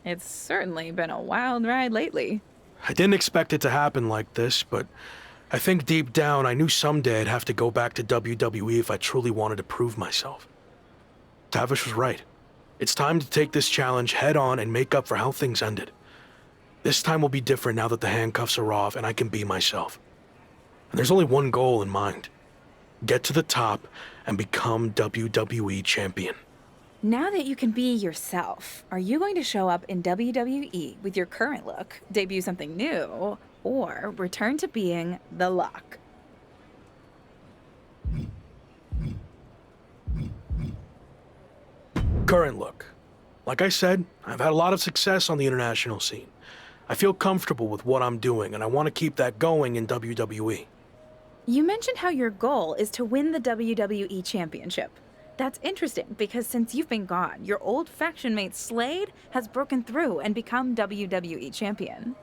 It's certainly been a wild ride lately. I didn't expect it to happen like this, but I think deep down I knew someday I'd have to go back to WWE if I truly wanted to prove myself. Tavish was right. It's time to take this challenge head on and make up for how things ended. This time will be different now that the handcuffs are off and I can be myself. And there's only one goal in mind. Get to the top and become WWE champion. Now that you can be yourself, are you going to show up in WWE with your current look, debut something new, or return to being the Luck? Current look. Like I said, I've had a lot of success on the international scene. I feel comfortable with what I'm doing, and I want to keep that going in WWE. You mentioned how your goal is to win the WWE Championship. That's interesting because since you've been gone, your old faction mate Slade has broken through and become WWE Champion.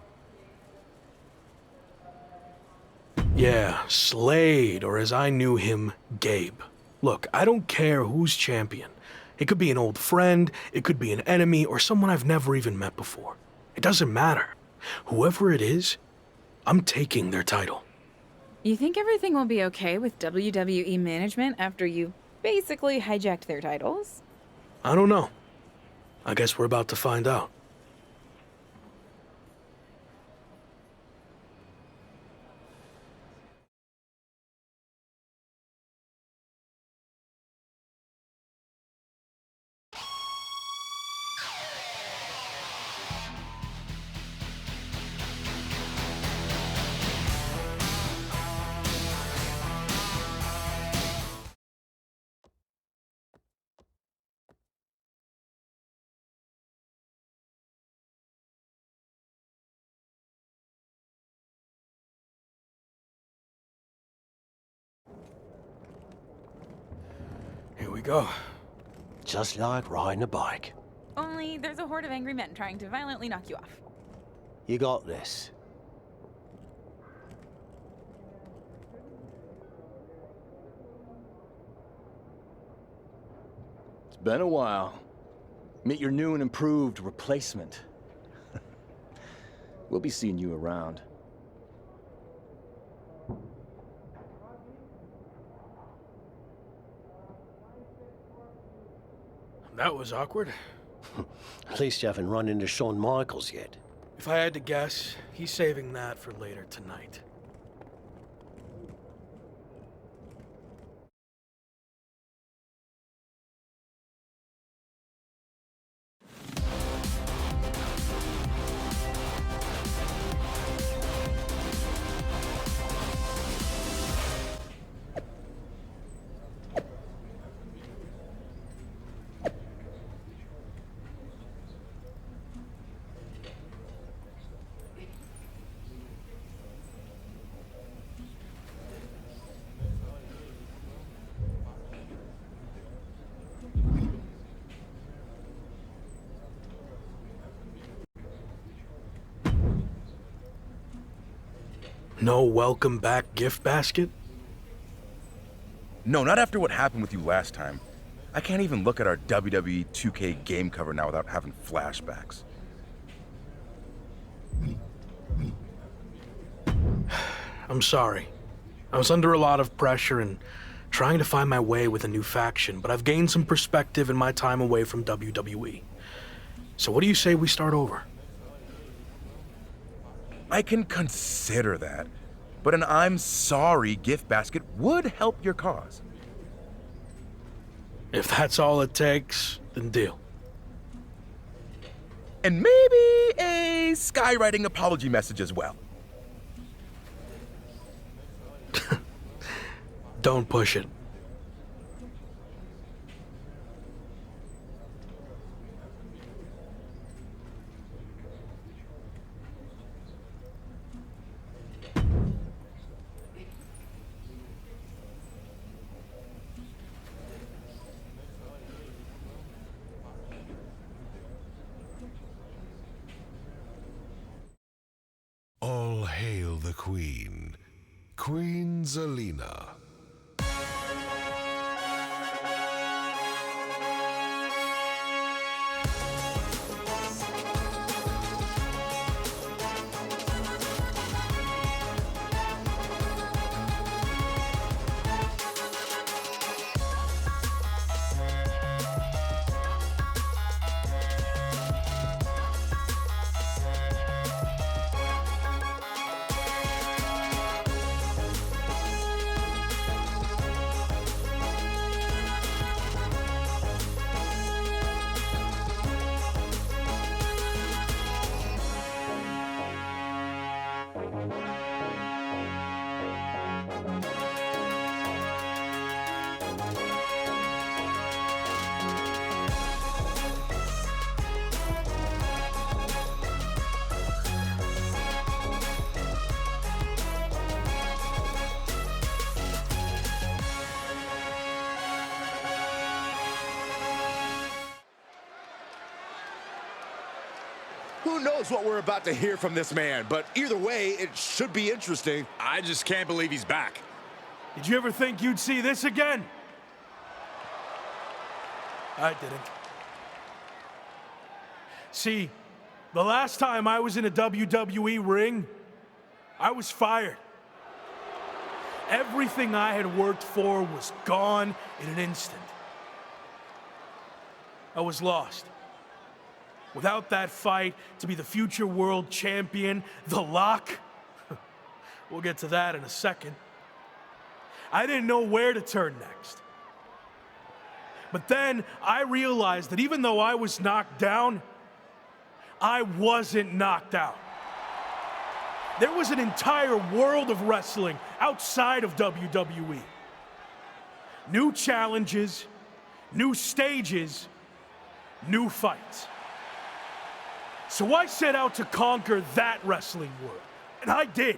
Yeah, Slade, or as I knew him, Gabe. Look, I don't care who's champion. It could be an old friend, it could be an enemy, or someone I've never even met before. It doesn't matter. Whoever it is, I'm taking their title. You think everything will be okay with WWE management after you basically hijacked their titles? I don't know. I guess we're about to find out. Here we go. Just like riding a bike. Only there's a horde of angry men trying to violently knock you off. You got this. It's been a while. Meet your new and improved replacement. We'll be seeing you around. That was awkward. At least you haven't run into Shawn Michaels yet. If I had to guess, he's saving that for later tonight. No welcome back gift basket? No, not after what happened with you last time. I can't even look at our WWE2K game cover now without having flashbacks. I'm sorry. I was under a lot of pressure and trying to find my way with a new faction, but I've gained some perspective in my time away from WWE. So what do you say we start over? I can consider that, but an I'm sorry gift basket would help your cause. If that's all it takes, then deal. And maybe a skywriting apology message as well. Don't push it. All hail the Queen, Queen Zelina. Who knows what we're about to hear from this man, but either way, it should be interesting. I just can't believe he's back. Did you ever think you'd see this again? I didn't. See, the last time I was in a WWE ring, I was fired. Everything I had worked for was gone in an instant. I was lost. Without that fight to be the future world champion, The Lock, we'll get to that in a second. I didn't know where to turn next. But then I realized that even though I was knocked down, I wasn't knocked out. There was an entire world of wrestling outside of WWE. New challenges, new stages, new fights. So I set out to conquer that wrestling world, and I did.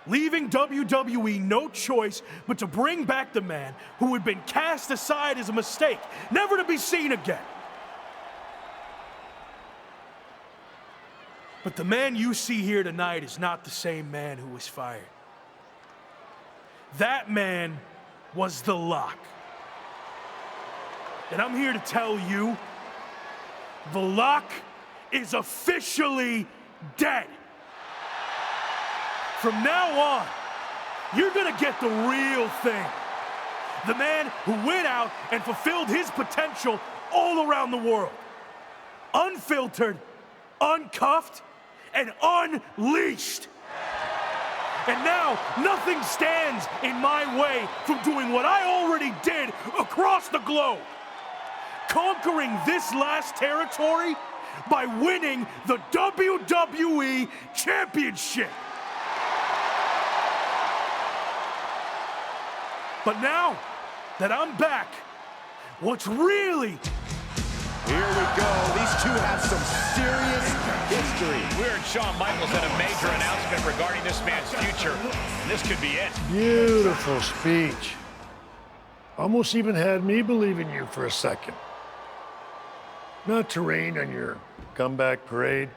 Leaving WWE no choice but to bring back the man who had been cast aside as a mistake, never to be seen again. But the man you see here tonight is not the same man who was fired. That man was The Lock. And I'm here to tell you, The Lock is officially dead. From now on, you're gonna get the real thing. The man who went out and fulfilled his potential all around the world. Unfiltered, uncuffed, and unleashed. And now, nothing stands in my way from doing what I already did across the globe. Conquering this last territory by winning the WWE Championship. But now that I'm back, what's really... Here we go. These two have some serious history. We heard Shawn Michaels had a major announcement regarding this man's future. This could be it. Beautiful speech. Almost even had me believe in you for a second. Not to rain on your comeback parade,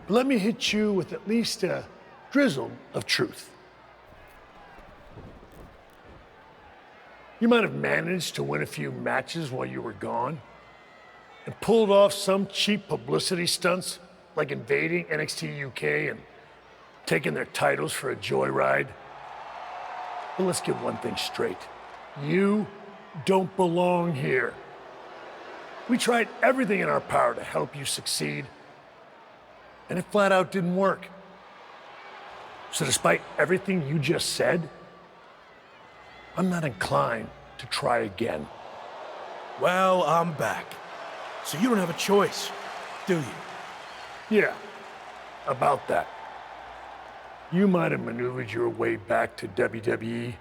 but let me hit you with at least a drizzle of truth. You might have managed to win a few matches while you were gone and pulled off some cheap publicity stunts like invading NXT UK and taking their titles for a joyride. But let's get one thing straight. You don't belong here. We tried everything in our power to help you succeed, and it flat out didn't work. So despite everything you just said, I'm not inclined to try again. Well, I'm back. So you don't have a choice, do you? Yeah, about that. You might have maneuvered your way back to WWE,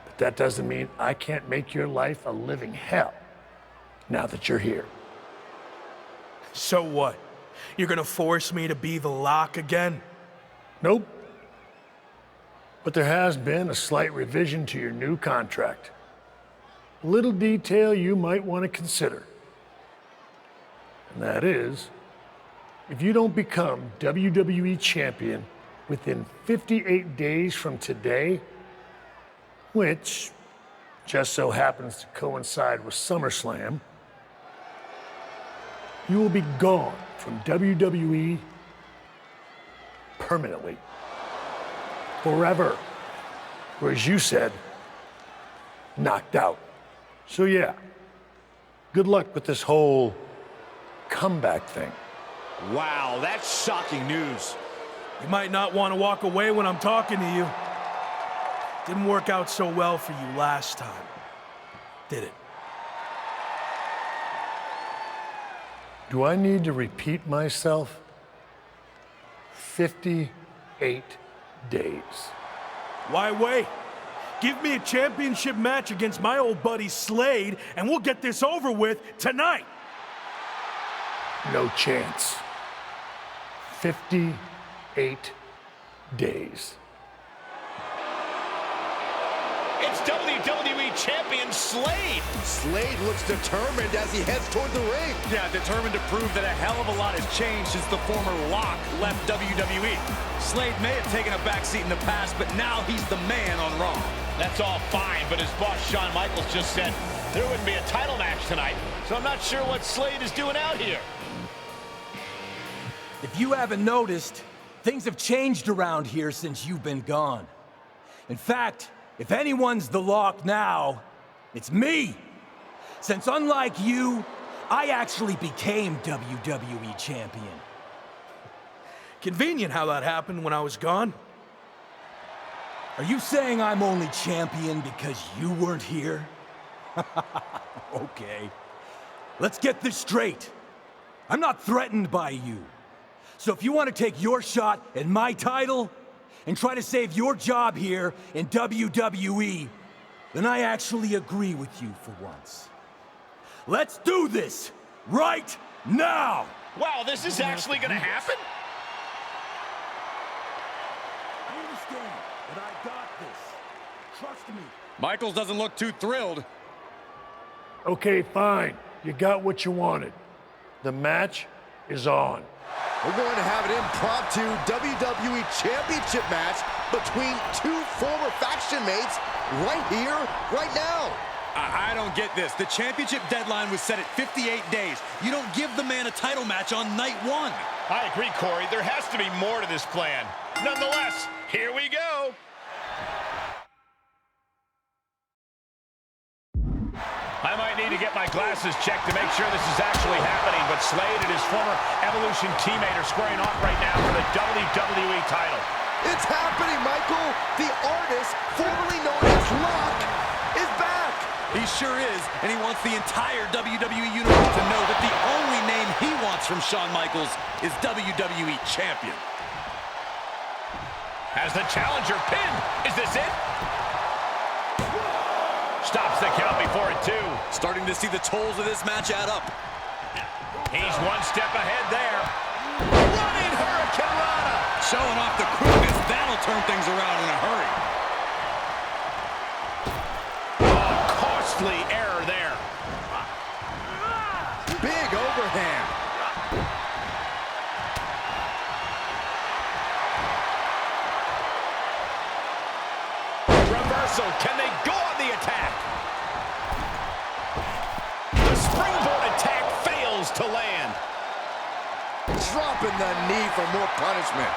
but that doesn't mean I can't make your life a living hell now that you're here. So what? You're gonna force me to be The Lock again? Nope. But there has been a slight revision to your new contract. A little detail you might want to consider. And that is, if you don't become WWE champion within 58 days from today, which just so happens to coincide with SummerSlam, you will be gone from WWE permanently. Forever. Or as you said, knocked out. So yeah, good luck with this whole comeback thing. Wow, that's shocking news. You might not want to walk away when I'm talking to you. Didn't work out so well for you last time, did it? Do I need to repeat myself? 58 days. Why wait? Give me a championship match against my old buddy Slade, and we'll get this over with tonight. No chance. 58 days. It's WWE Champion Slade. Slade looks determined as he heads toward the ring. Yeah, determined to prove that a hell of a lot has changed since the former Lock left WWE. Slade may have taken a backseat in the past, but now he's the man on Raw. That's all fine, but his boss Shawn Michaels just said there wouldn't be a title match tonight, so I'm not sure what Slade is doing out here. If you haven't noticed, things have changed around here since you've been gone. In fact, if anyone's the Lock now, it's me. Since unlike you, I actually became WWE Champion. Convenient how that happened when I was gone. Are you saying I'm only champion because you weren't here? Okay. Let's get this straight. I'm not threatened by you. So if you want to take your shot at my title and try to save your job here in WWE, then I actually agree with you for once. Let's do this right now! Wow, this is actually going to happen? I understand, but I got this. Trust me. Michaels doesn't look too thrilled. Okay, fine. You got what you wanted. The match is on. We're going to have an impromptu WWE Championship match between two former faction mates right here, right now. I don't get this. The championship deadline was set at 58 days. You don't give the man a title match on night one. I agree, Corey. There has to be more to this plan. Nonetheless, here we go. I might need to get my glasses checked to make sure this is actually happening, but Slade and his former Evolution teammate are squaring off right now for the WWE title. It's happening, Michael. The artist, formerly known as Lock, is back. He sure is, and he wants the entire WWE universe to know that the only name he wants from Shawn Michaels is WWE Champion. Has the challenger pinned. Is this it? Stops the count before it, too. Starting to see the tolls of this match add up. He's one step ahead there. Running Hurricane Rana. Showing off the quickness, that'll turn things around in a hurry. Oh, costly error there. Big overhand. Reversal. Can they go on the attack? The springboard attack fails to land. Dropping the knee for more punishment.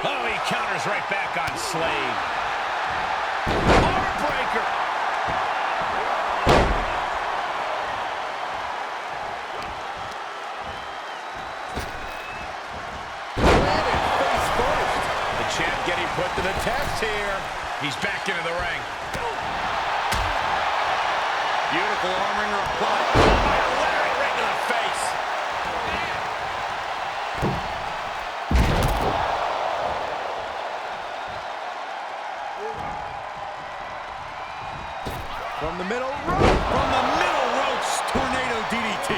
Oh, he counters right back on Slade. Armbreaker. Landed face first. The champ getting put to the test here. He's back into the ring. Beautiful arm wringer applied. Larry right to the face. From the middle rope. From the middle ropes, tornado DDT.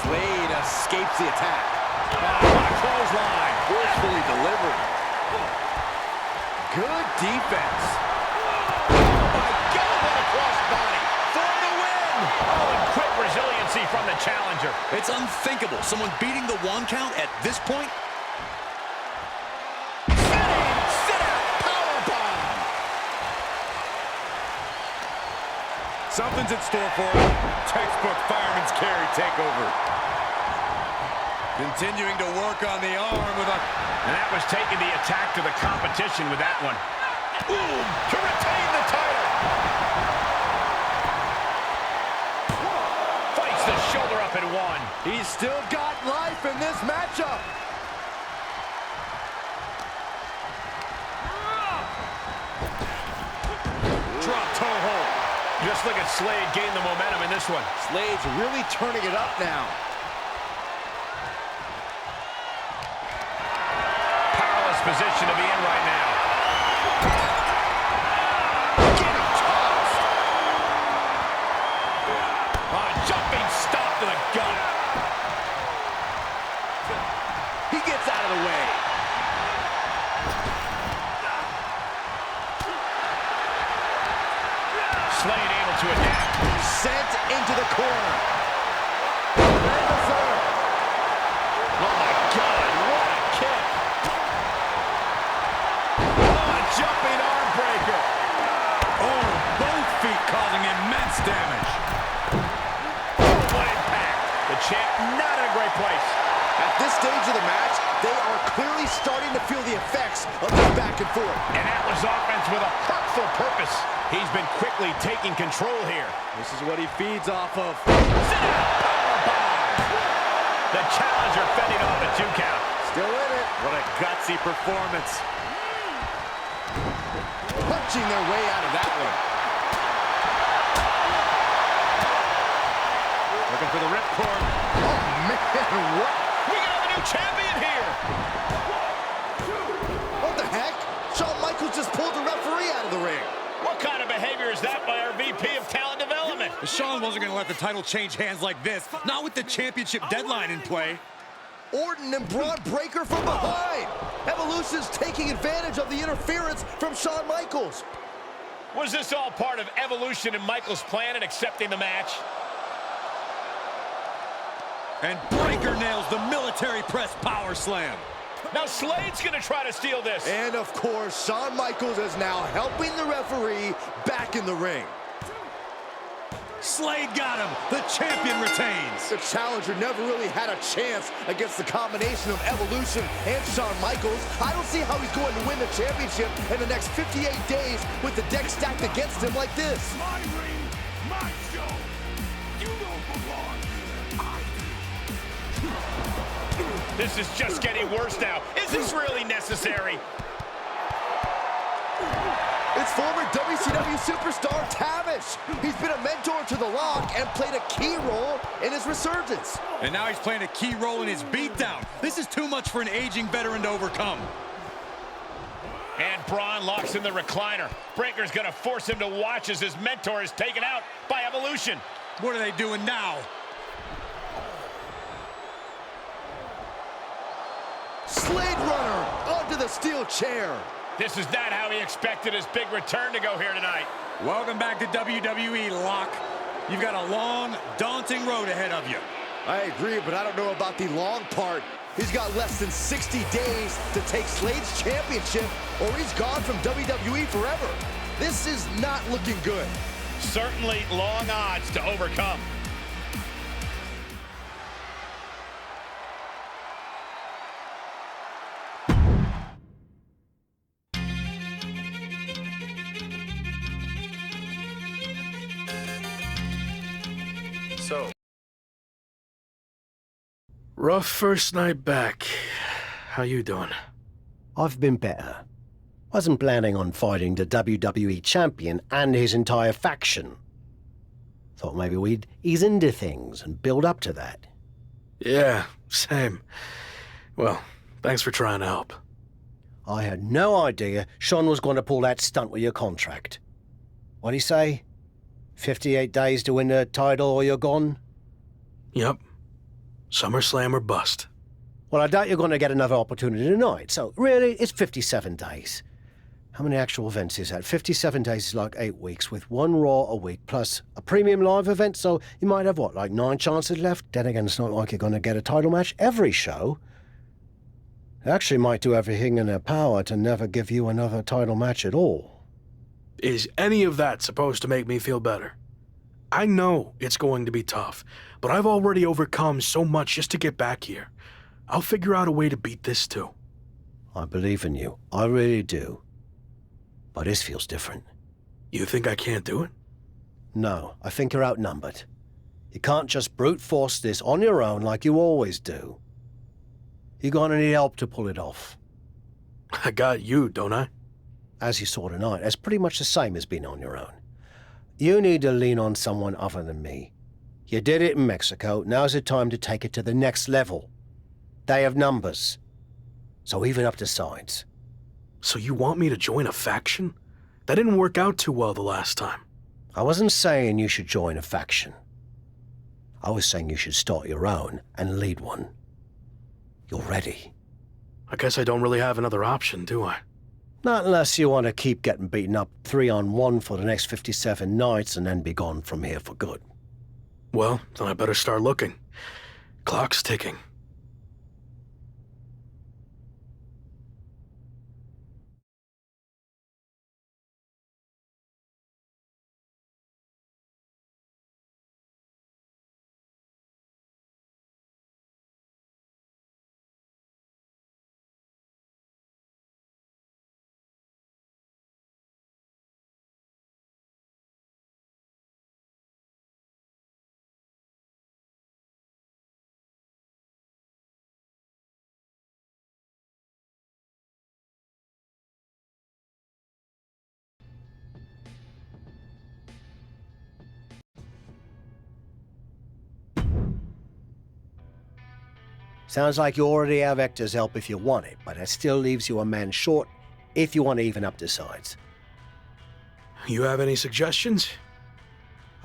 Slade escapes the attack. What a clothesline. Forcefully delivered. Good defense. My God, what a crossbody. For the win. Oh, and quick resiliency from the challenger. It's unthinkable. Someone beating the 1 count at this point. Sit-out powerbomb. Something's in store for him. Textbook fireman's carry takeover. Continuing to work on the arm with a... And that was taking the attack to the competition with that one. Boom! To retain the title. Fights the shoulder up and one. He's still got life in this matchup. Drop toe hold. Just look at Slade gain the momentum in this one. Slade's really turning it up now. Powerless position to be in right now. Getting tossed. Jumping stop to the gut. He gets out of the way. Sent into the corner. And the third. Oh my God, what a kick. Oh, a jumping arm breaker. Oh, both feet causing immense damage. Oh, what impact. The champ not in a great place. At this stage of the match, they are clearly starting to feel the effects of this back and forth. And that was offense with a hurtful purpose. He's been quickly taking control here. This is what he feeds off of. Sit down, powerbomb. The challenger fending off a 2 count. Still in it. What a gutsy performance. Punching their way out of that one. Looking for the ripcord. Oh, man, what? We got a new champion here. What the heck? Shawn Michaels just pulled the referee out of the ring. What kind of behavior is that by our VP of Talent Development? Shawn wasn't going to let the title change hands like this, not with the championship deadline in play. Orton and Braun Breaker from behind. Evolution's taking advantage of the interference from Shawn Michaels. Was this all part of Evolution and Michaels' plan in accepting the match? And Breaker nails the military press power slam. Now Slade's going to try to steal this. And of course, Shawn Michaels is now helping the referee back in the ring. Slade got him. The champion retains. The challenger never really had a chance against the combination of Evolution and Shawn Michaels. I don't see how he's going to win the championship in the next 58 days with the deck stacked against him like this. My ring, my show. You don't belong here. I do. This is just getting worse now. Is this really necessary? It's former WCW superstar Tavish. He's been a mentor to The Rock and played a key role in his resurgence. And now he's playing a key role in his beatdown. This is too much for an aging veteran to overcome. And Braun locks in the recliner. Breaker's going to force him to watch as his mentor is taken out by Evolution. What are they doing now? Slade Runner onto the steel chair. This is not how he expected his big return to go here tonight. Welcome back to WWE, Locke. You've got a long, daunting road ahead of you. I agree, but I don't know about the long part. He's got less than 60 days to take Slade's championship, or he's gone from WWE forever. This is not looking good. Certainly long odds to overcome. Rough first night back. How you doing? I've been better. Wasn't planning on fighting the WWE champion and his entire faction. Thought maybe we'd ease into things and build up to that. Yeah, same. Well, thanks for trying to help. I had no idea Shawn was going to pull that stunt with your contract. What'd he say? 58 days to win the title or you're gone? Yep. SummerSlam or bust. Well, I doubt you're going to get another opportunity tonight, so really, it's 57 days. How many actual events is that? 57 days is like 8 weeks, with one Raw a week, plus a premium live event, so you might have, what, like 9 chances left? Then again, it's not like you're going to get a title match every show. They actually might do everything in their power to never give you another title match at all. Is any of that supposed to make me feel better? I know it's going to be tough, but I've already overcome so much just to get back here. I'll figure out a way to beat this too. I believe in you. I really do. But this feels different. You think I can't do it? No, I think you're outnumbered. You can't just brute force this on your own like you always do. You're gonna need help to pull it off. I got you, don't I? As you saw tonight, that's pretty much the same as being on your own. You need to lean on someone other than me. You did it in Mexico, now's the time to take it to the next level. They have numbers. So even up the sides. So you want me to join a faction? That didn't work out too well the last time. I wasn't saying you should join a faction. I was saying you should start your own and lead one. You're ready. I guess I don't really have another option, do I? Not unless you want to keep getting beaten up 3-on-1 for the next 57 nights and then be gone from here for good. Well, then I better start looking. Clock's ticking. Sounds like you already have Hector's help if you want it, but that still leaves you a man short if you want to even up the sides. You have any suggestions?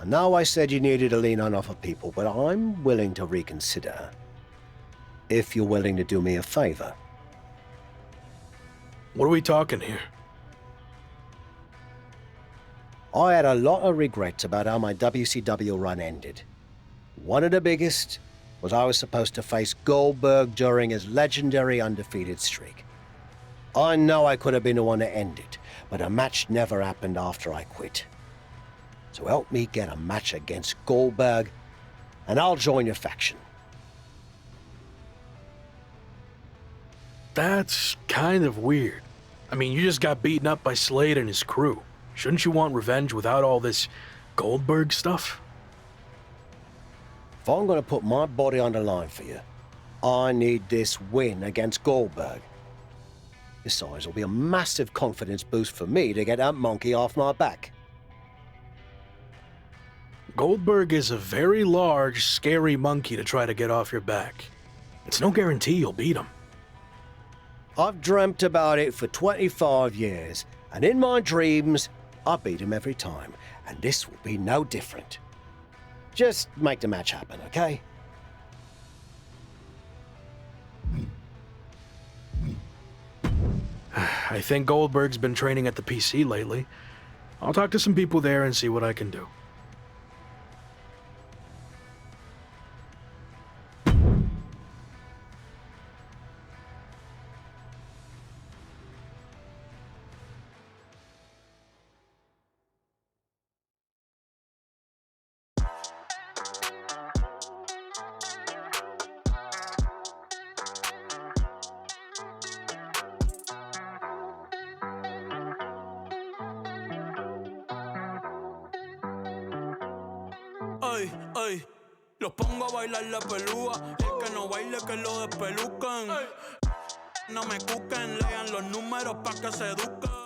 I know I said you needed to lean on other people, but I'm willing to reconsider. If you're willing to do me a favor. What are we talking here? I had a lot of regrets about how my WCW run ended. One of the biggest was I was supposed to face Goldberg during his legendary undefeated streak. I know I could have been the one to end it, but a match never happened after I quit. So help me get a match against Goldberg, and I'll join your faction. That's kind of weird. I mean, you just got beaten up by Slade and his crew. Shouldn't you want revenge without all this Goldberg stuff? If I'm going to put my body on the line for you, I need this win against Goldberg. Besides, it'll be a massive confidence boost for me to get that monkey off my back. Goldberg is a very large, scary monkey to try to get off your back. It's no guarantee you'll beat him. I've dreamt about it for 25 years, and in my dreams, I beat him every time, and this will be no different. Just make the match happen, okay? I think Goldberg's been training at the PC lately. I'll talk to some people there and see what I can do. Ay, ay, los pongo a bailar la pelúa. Y el que no baile que lo despelucan. No me cuquen, lean los números pa' que se eduquen.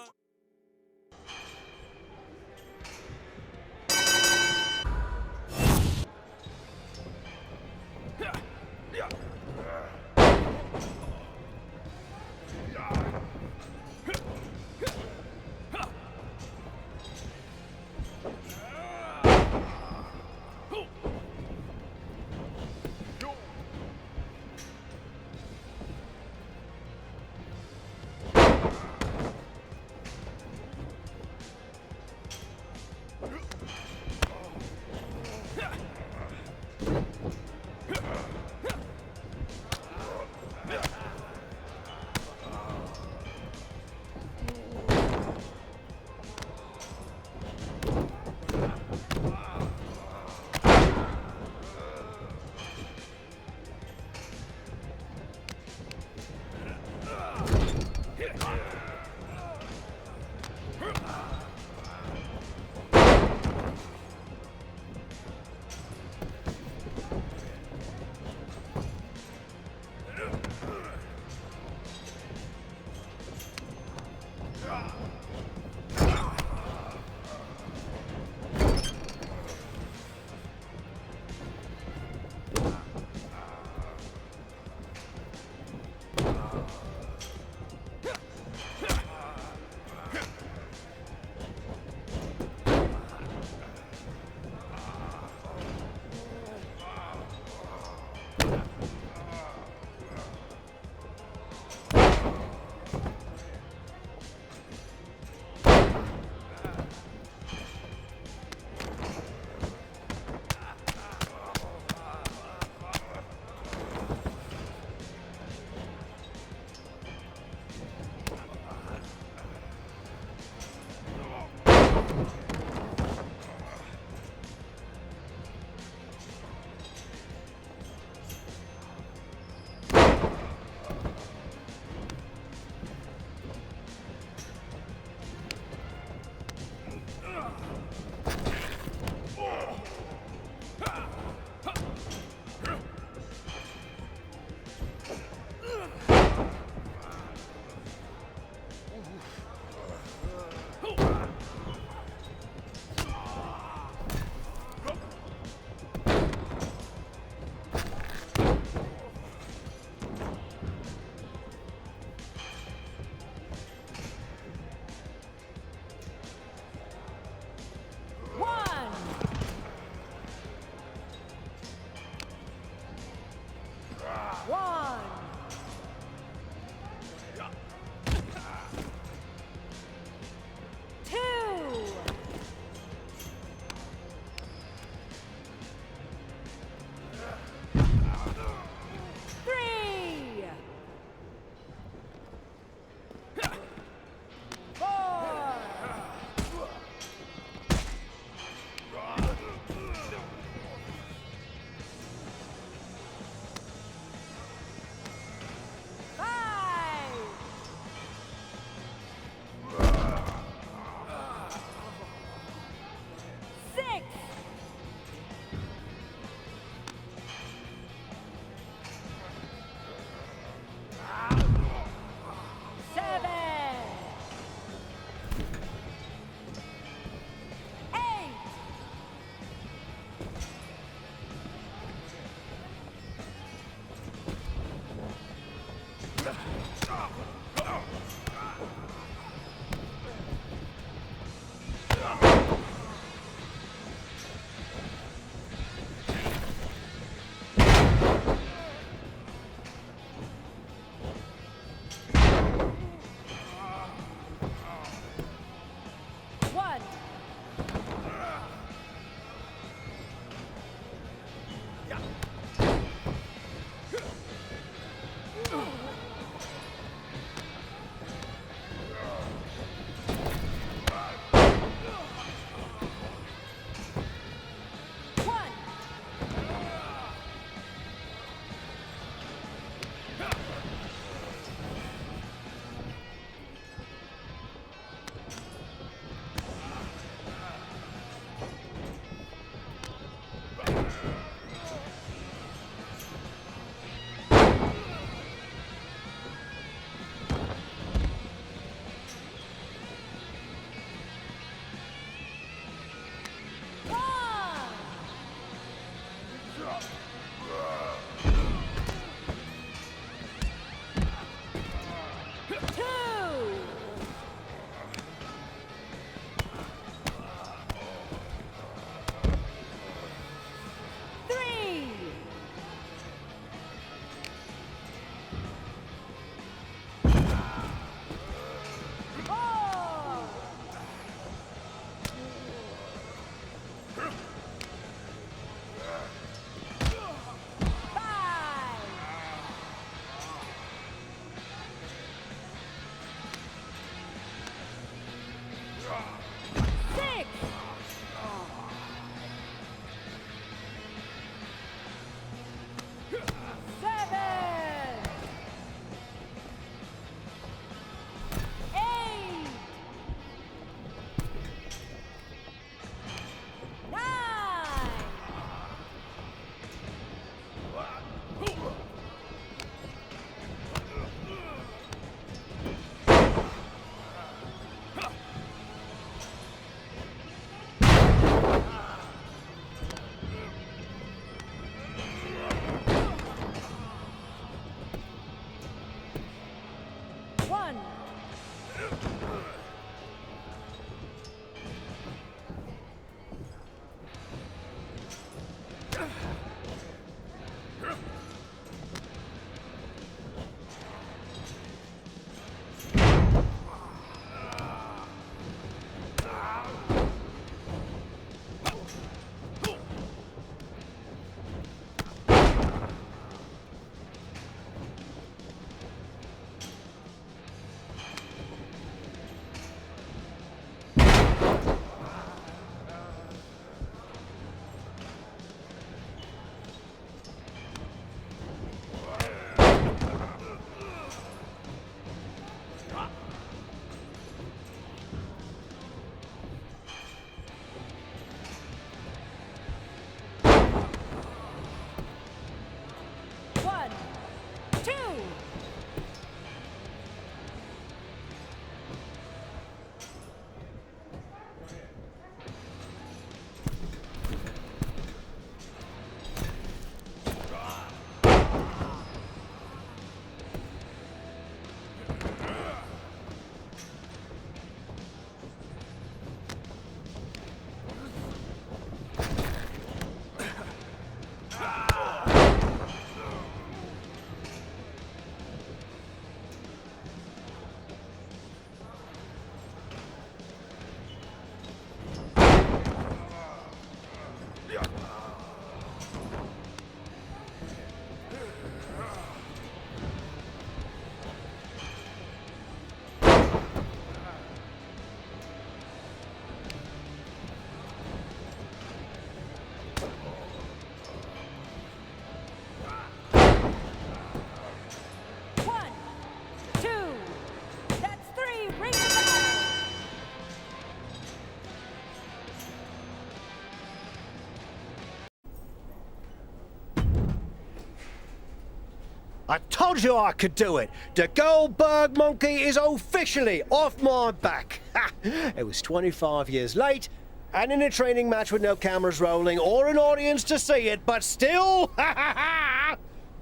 I told you I could do it. The Goldberg monkey is officially off my back. Ha! It was 25 years late, and in a training match with no cameras rolling or an audience to see it, but still, ha ha ha!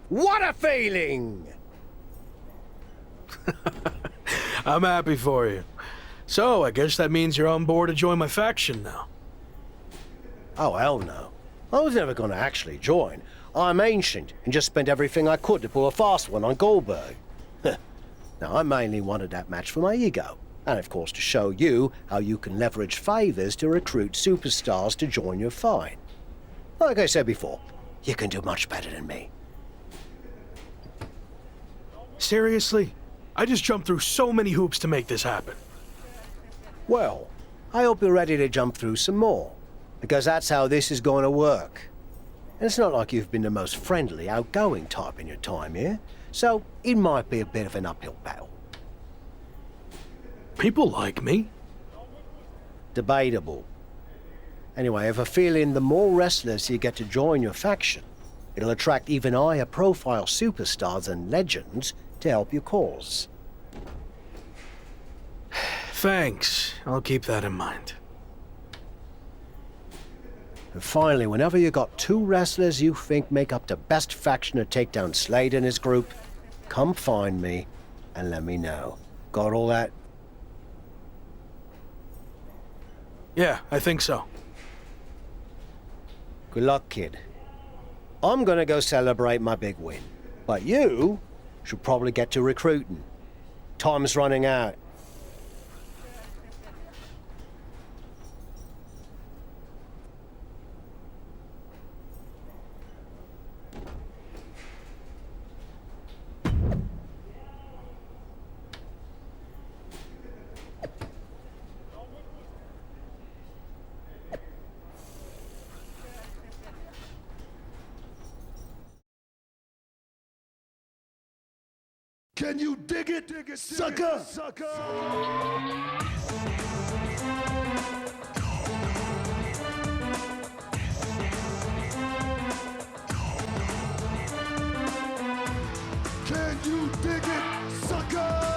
What a feeling! I'm happy for you. So, I guess that means you're on board to join my faction now. Oh, hell no. I was never going to actually join. I'm ancient and just spent everything I could to pull a fast one on Goldberg. Now, I mainly wanted that match for my ego, and of course to show you how you can leverage favors to recruit superstars to join your fight. Like I said before, you can do much better than me. Seriously? I just jumped through so many hoops to make this happen. Well, I hope you're ready to jump through some more, because that's how this is going to work. And it's not like you've been the most friendly, outgoing type in your time here, so it might be a bit of an uphill battle. People like me. Debatable. Anyway, I have a feeling the more wrestlers you get to join your faction, it'll attract even higher profile superstars and legends to help your cause. Thanks. I'll keep that in mind. And finally, whenever you got two wrestlers you think make up the best faction to take down Slade and his group, come find me and let me know. Got all that? Yeah, I think so. Good luck, kid. I'm gonna go celebrate my big win, but you should probably get to recruiting. Time's running out. Can you dig it, sucker? Can you dig it, sucker?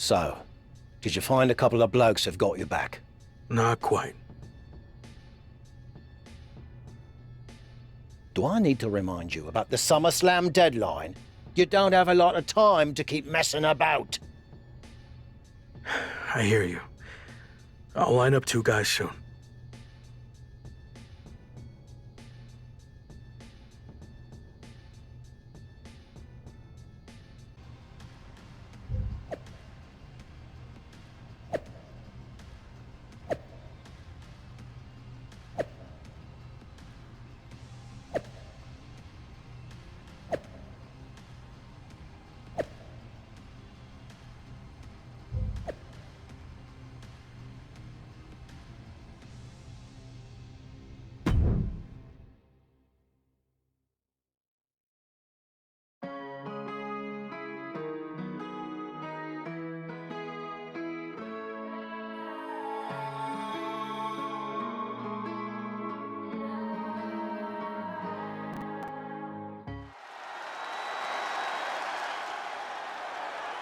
So, did you find a couple of blokes who've got your back? Not quite. Do I need to remind you about the SummerSlam deadline? You don't have a lot of time to keep messing about. I hear you. I'll line up 2 guys soon.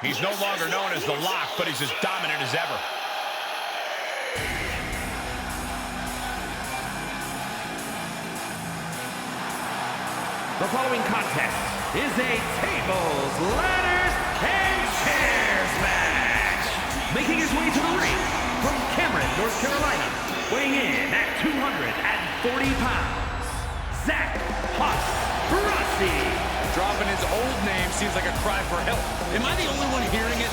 He's no longer known as The Lock, but he's as dominant as ever. The following contest is a tables, ladders, and chairs match. Making his way to the ring from Cameron, North Carolina, weighing in at 240 pounds, Zach Huss Rossi. Dropping his old name seems like a cry for help. Am I the only one hearing it?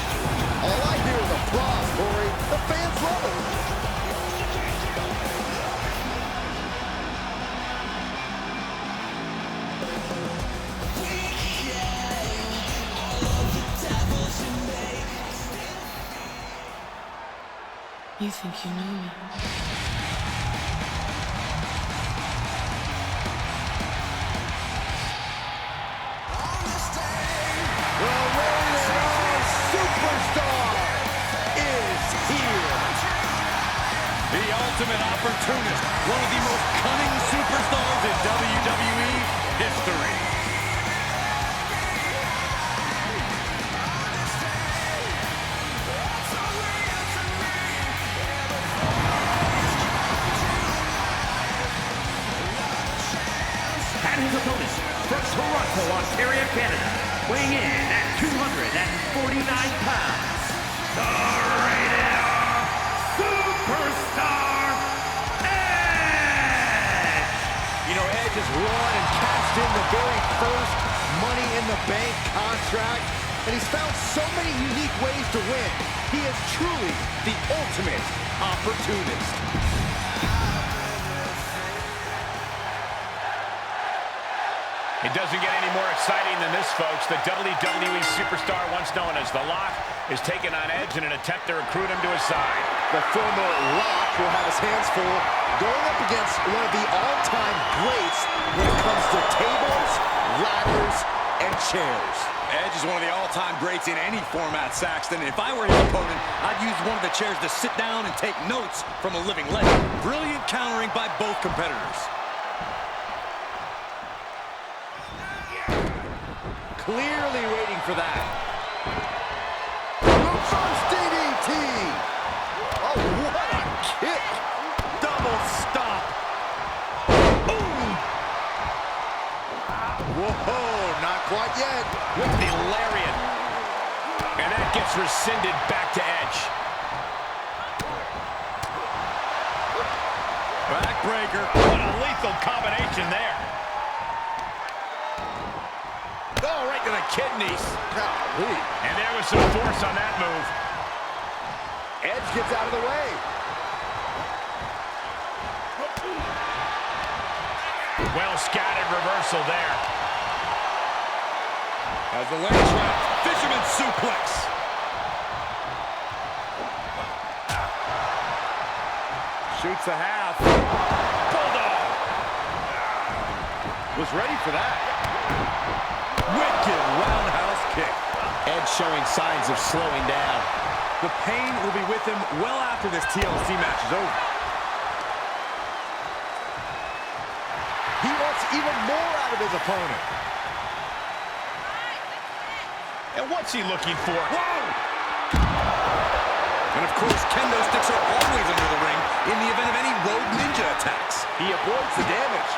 All I hear is applause, Corey. The fans love it. You think you know me? The ultimate opportunist, one of the most cunning superstars in WWE history. And his opponent from Toronto, Ontario, Canada, weighing in at 249 pounds, the rated R Superstar Edge! You know, Edge has won and cashed in the very first Money in the Bank contract, and he's found so many unique ways to win. He is truly the ultimate opportunist. It doesn't get any more exciting than this, folks. The WWE superstar, once known as The Lock, is taking on Edge in an attempt to recruit him to his side. The former Rock will have his hands full going up against one of the all-time greats when it comes to tables, ladders, and chairs. Edge is one of the all-time greats in any format, Saxton. If I were his opponent, I'd use one of the chairs to sit down and take notes from a living legend. Brilliant countering by both competitors. Clearly waiting for that. Reverse DDT! Oh, what a kick! Double stop! Boom! Whoa, not quite yet. With the lariat. And that gets rescinded back to Edge. Backbreaker. What a lethal combination there. Oh, right to the kidneys. Golly. And there was some force on that move. Edge gets out of the way. Well scattered reversal there. As the leg trap, fisherman suplex. Shoots a half. Bulldog. Was ready for that. Wicked roundhouse kick. Edge showing signs of slowing down. The pain will be with him well after this TLC match is over. He wants even more out of his opponent. And what's he looking for? Whoa! And of course, kendo sticks are always under the ring in the event of any rogue ninja attacks. He avoids the damage.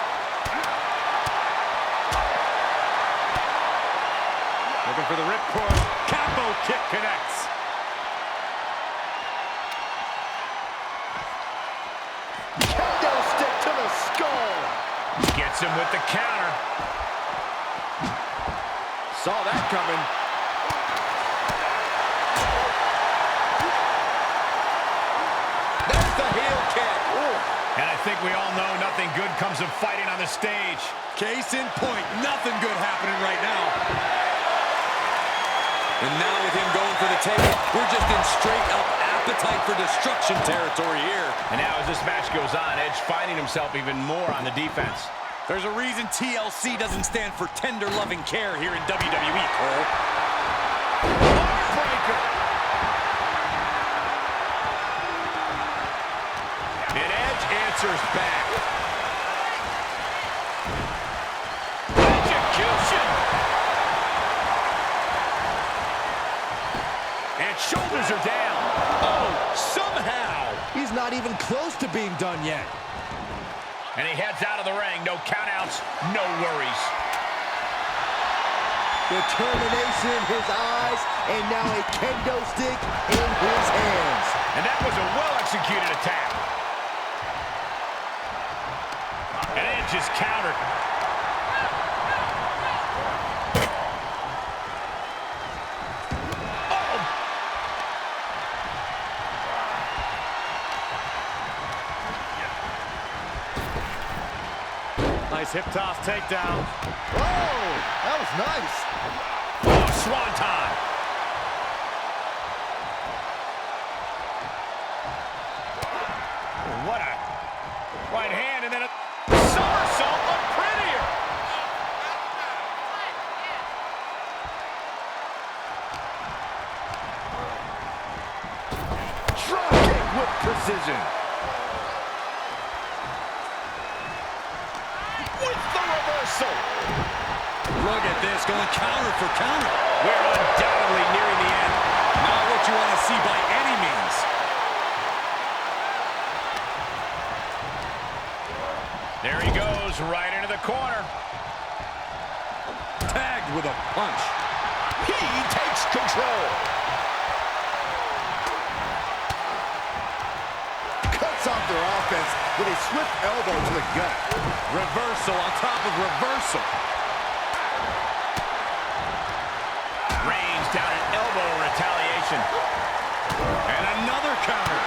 Looking for the ripcord. Combo kick connects. Kendo stick to the skull. Gets him with the counter. Saw that coming. That's the heel kick. Ooh. And I think we all know nothing good comes of fighting on the stage. Case in point, nothing good happening right now. And now with him going for the table, we're just in straight-up appetite for destruction territory here. And now as this match goes on, Edge finding himself even more on the defense. There's a reason TLC doesn't stand for tender loving care here in WWE, Cole. Heartbreaker! And Edge answers back. Execution! And shoulders are down. Oh, somehow! He's not even close to being done yet. And he heads out of the ring. No countouts, no worries. Determination in his eyes, and now a kendo stick in his hands. And that was a well-executed attack. And Edge is countered. Nice hip toss takedown. Oh, that was nice. Oh, swanton. What a right hand, and then a somersault, but prettier. Drop kick with precision. Look at this, going counter for counter. We're undoubtedly nearing the end. Not what you want to see by any means. There he goes, right into the corner. Tagged with a punch. He takes control. Cuts off their offense with a swift elbow to the gut. Reversal on top of reversal. Range down an elbow retaliation. And another counter.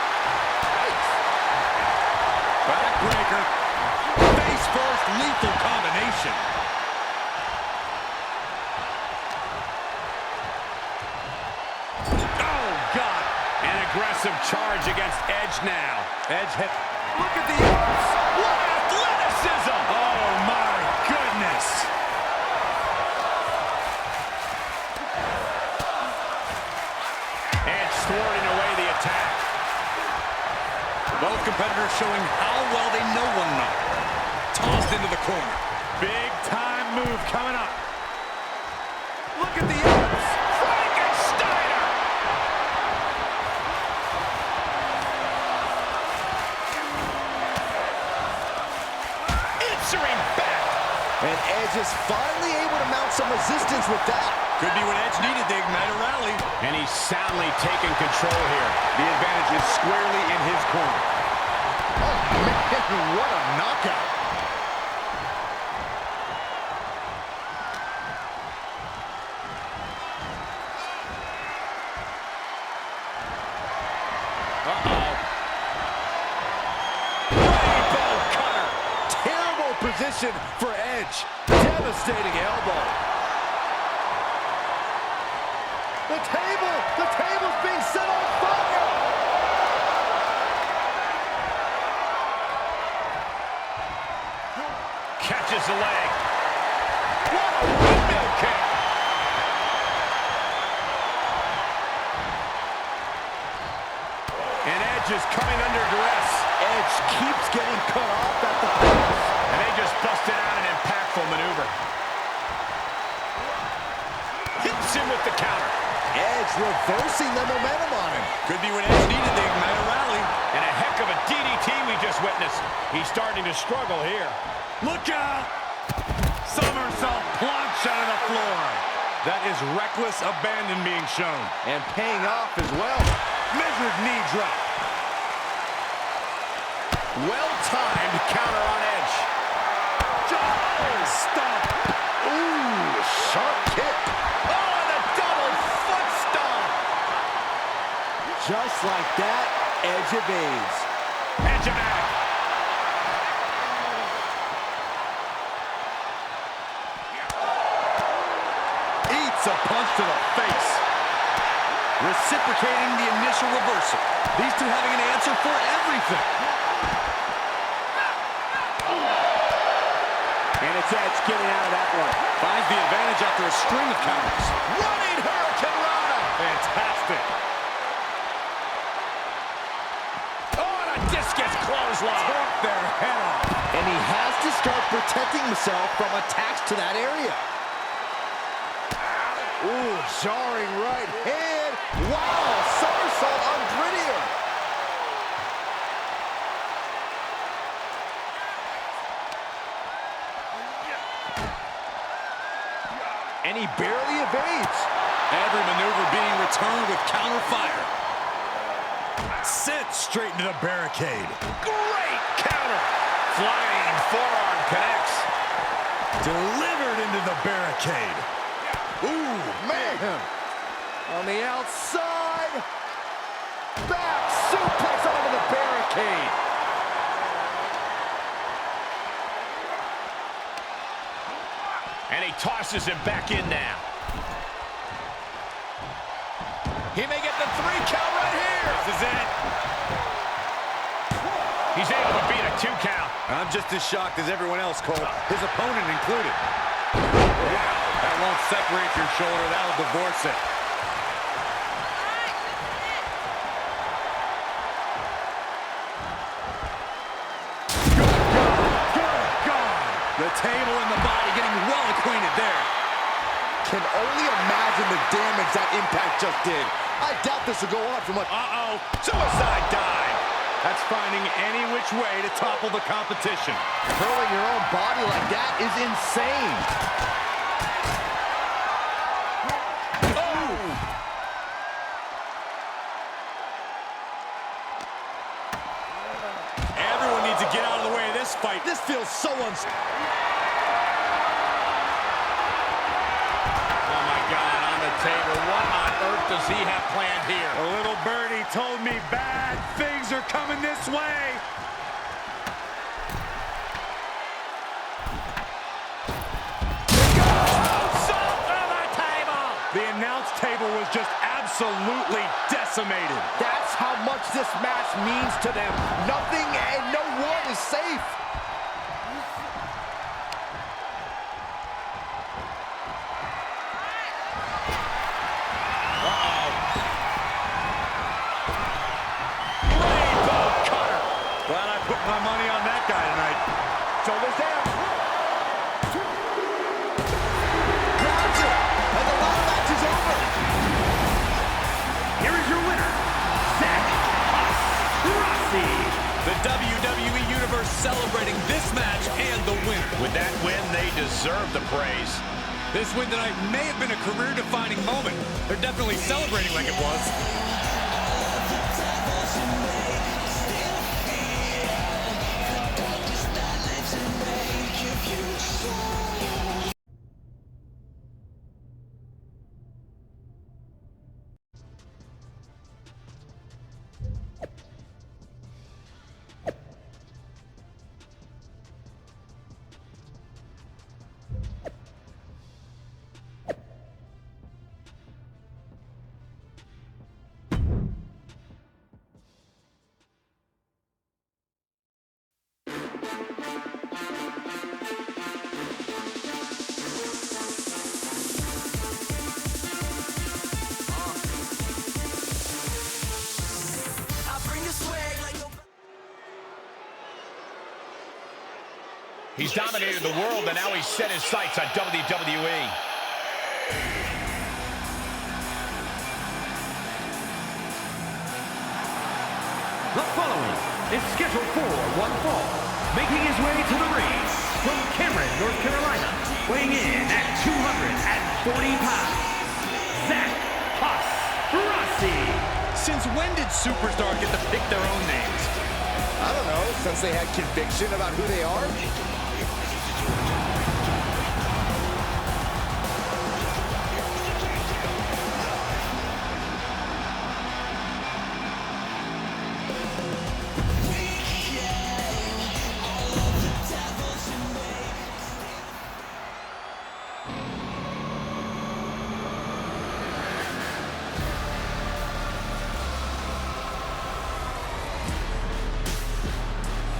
Backbreaker. Face first, lethal combination. Oh, God. An aggressive charge against Edge now. Edge hit. Look at the arms. What athleticism! Oh, my goodness. Edge thwarting away the attack. Both competitors showing how well they know one another. Tossed into the corner. Big time move coming up. Look at the arms. Frankensteiner! Answering back. And Edge is finally able to mount some resistance with that. Could be what Edge needed to ignite a rally. And he's soundly taking control here. The advantage is squarely in his corner. Oh, man, what a knockout. Rainbow cutter. Terrible position for Edge. Devastating elbow. The table's being set on fire. Catches the leg. What a windmill kick. And Edge is coming under duress. Edge keeps getting cut off at the pass. And they just busted out an impactful maneuver. Hits him with the counter. Edge reversing the momentum on him. Could be when Edge needed the Igniter rally. And a heck of a DDT we just witnessed. He's starting to struggle here. Look out! Somersault plunge out of the floor. That is reckless abandon being shown. And paying off as well. Measured knee drop. Well-timed counter on Edge. Stomp. Ooh, sharp kick. Oh, and a double foot stomp. Just like that, Edge evades. Edge him out. Eats a punch to the face. Reciprocating the initial reversal. These two having an answer for everything. And it's Edge getting out of that one. Finds the advantage after a string of counters. Running Hurricane Rana. Fantastic. Oh, and a discus clothesline. Took their head off. And he has to start protecting himself from attacks to that area. Ooh, jarring right hand. Wow, somersault on Grittier. And he barely evades. Every maneuver being returned with counter fire. Sent straight into the barricade. Great counter. Flying forearm connects. Delivered into the barricade. Ooh, man. On the outside. Back suplex onto the barricade. And he tosses him back in now. He may get the 3 count right here. This is it. He's able to beat a 2 count. I'm just as shocked as everyone else, Cole. His opponent included. Wow, that won't separate your shoulder. That'll divorce it. Good God. The table and the body getting well acquainted there. Can only imagine the damage that impact just did. I doubt this will go on for much. Uh-oh, suicide dive. That's finding any which way to topple the competition. Hurling your own body like that is insane. Oh! Everyone needs to get out of the way of this fight. This feels so unsafe. Table. What on earth does he have planned here? A little birdie told me bad things are coming this way. The announce table was just absolutely decimated. That's how much this match means to them. Nothing and no one is safe. My money on that guy tonight. Shoulders down. Grabs it, and the ladder match is over. Here is your winner, Zach Rossi. The WWE Universe celebrating this match and the winner. With that win, they deserve the praise. This win tonight may have been a career-defining moment. They're definitely celebrating like it was. He's dominated the world, and now he's set his sights on WWE. scheduled for one fall, making his way to the ring from Cameron, North Carolina, weighing in at 240 pounds, Zach Rossi. Since when did superstars get to pick their own names? I don't know, since they had conviction about who they are.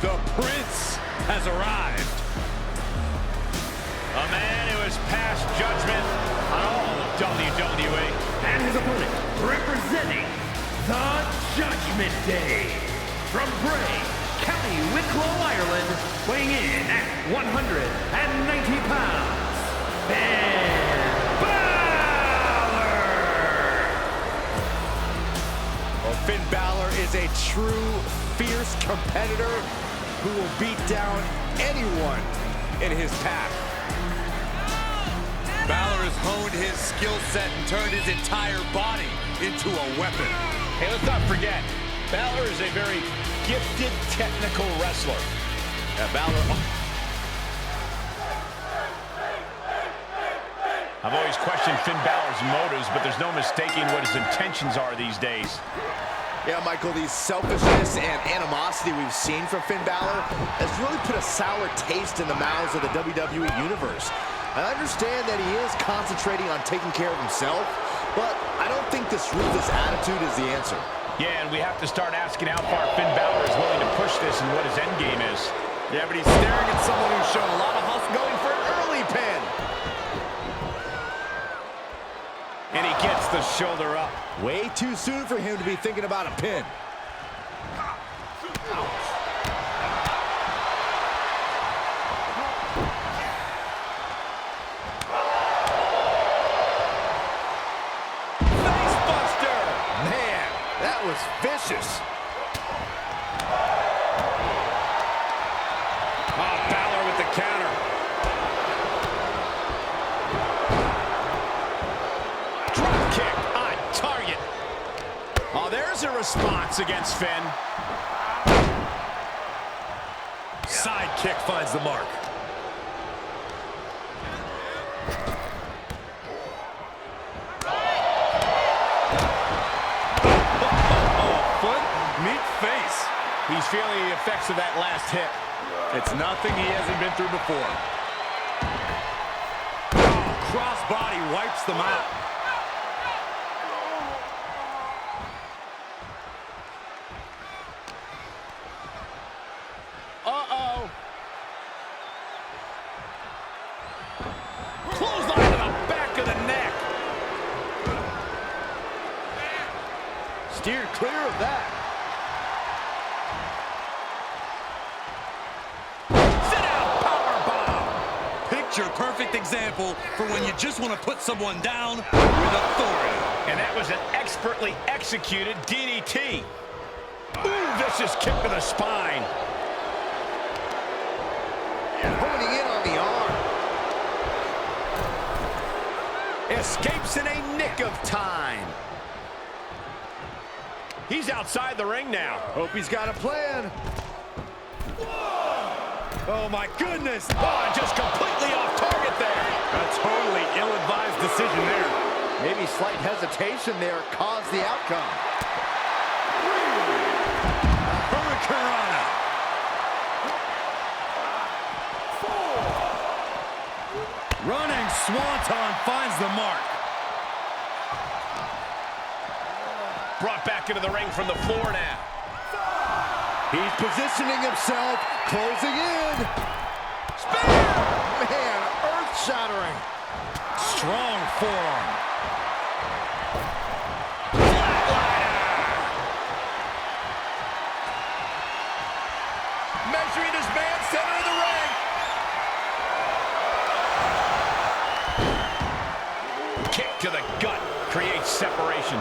The Prince has arrived. A man who has passed judgment on all of WWE. And his opponent, representing the Judgment Day, from Bray, County Wicklow, Ireland, weighing in at 190 pounds, Finn Balor! Well, Finn Balor is a true, fierce competitor who will beat down anyone in his path. Balor has honed his skill set and turned his entire body into a weapon. Hey, let's not forget, Balor is a very gifted technical wrestler. Balor. I've always questioned Finn Balor's motives, but there's no mistaking what his intentions are these days. Yeah, Michael, the selfishness and animosity we've seen from Finn Balor has really put a sour taste in the mouths of the WWE Universe. I understand that he is concentrating on taking care of himself, but I don't think this ruthless attitude is the answer. Yeah, and we have to start asking how far Finn Balor is willing to push this and what his end game is. Yeah, but he's staring at someone who's shown a lot of hustle, going for an early pin. And he gets the shoulder up. Way too soon for him to be thinking about a pin. Facebuster! Man, that was vicious. Oh, Balor with the counter. Drop kick on target. Oh, there's a response against Finn. Side kick finds the mark. Foot, meet face. He's feeling the effects of that last hit. It's nothing he hasn't been through before. Oh, crossbody wipes them out. Uh-oh. Clothesline to the back of the neck. Steered clear of that. Picture-perfect example for when you just want to put someone down with authority. And that was an expertly executed DDT. Ooh, vicious kick to the spine. Honing in on the arm. Escapes in a nick of time. He's outside the ring now. Hope he's got a plan. Oh, my goodness. Oh, and just completely off target there. A totally ill-advised decision there. Maybe slight hesitation there caused the outcome. Hurricanrana. Running Swanton finds the mark. Brought back into the ring from the floor now. He's positioning himself, closing in. Spear! Man, earth-shattering. Strong forearm. Measuring his man, center of the ring. Kick to the gut creates separation.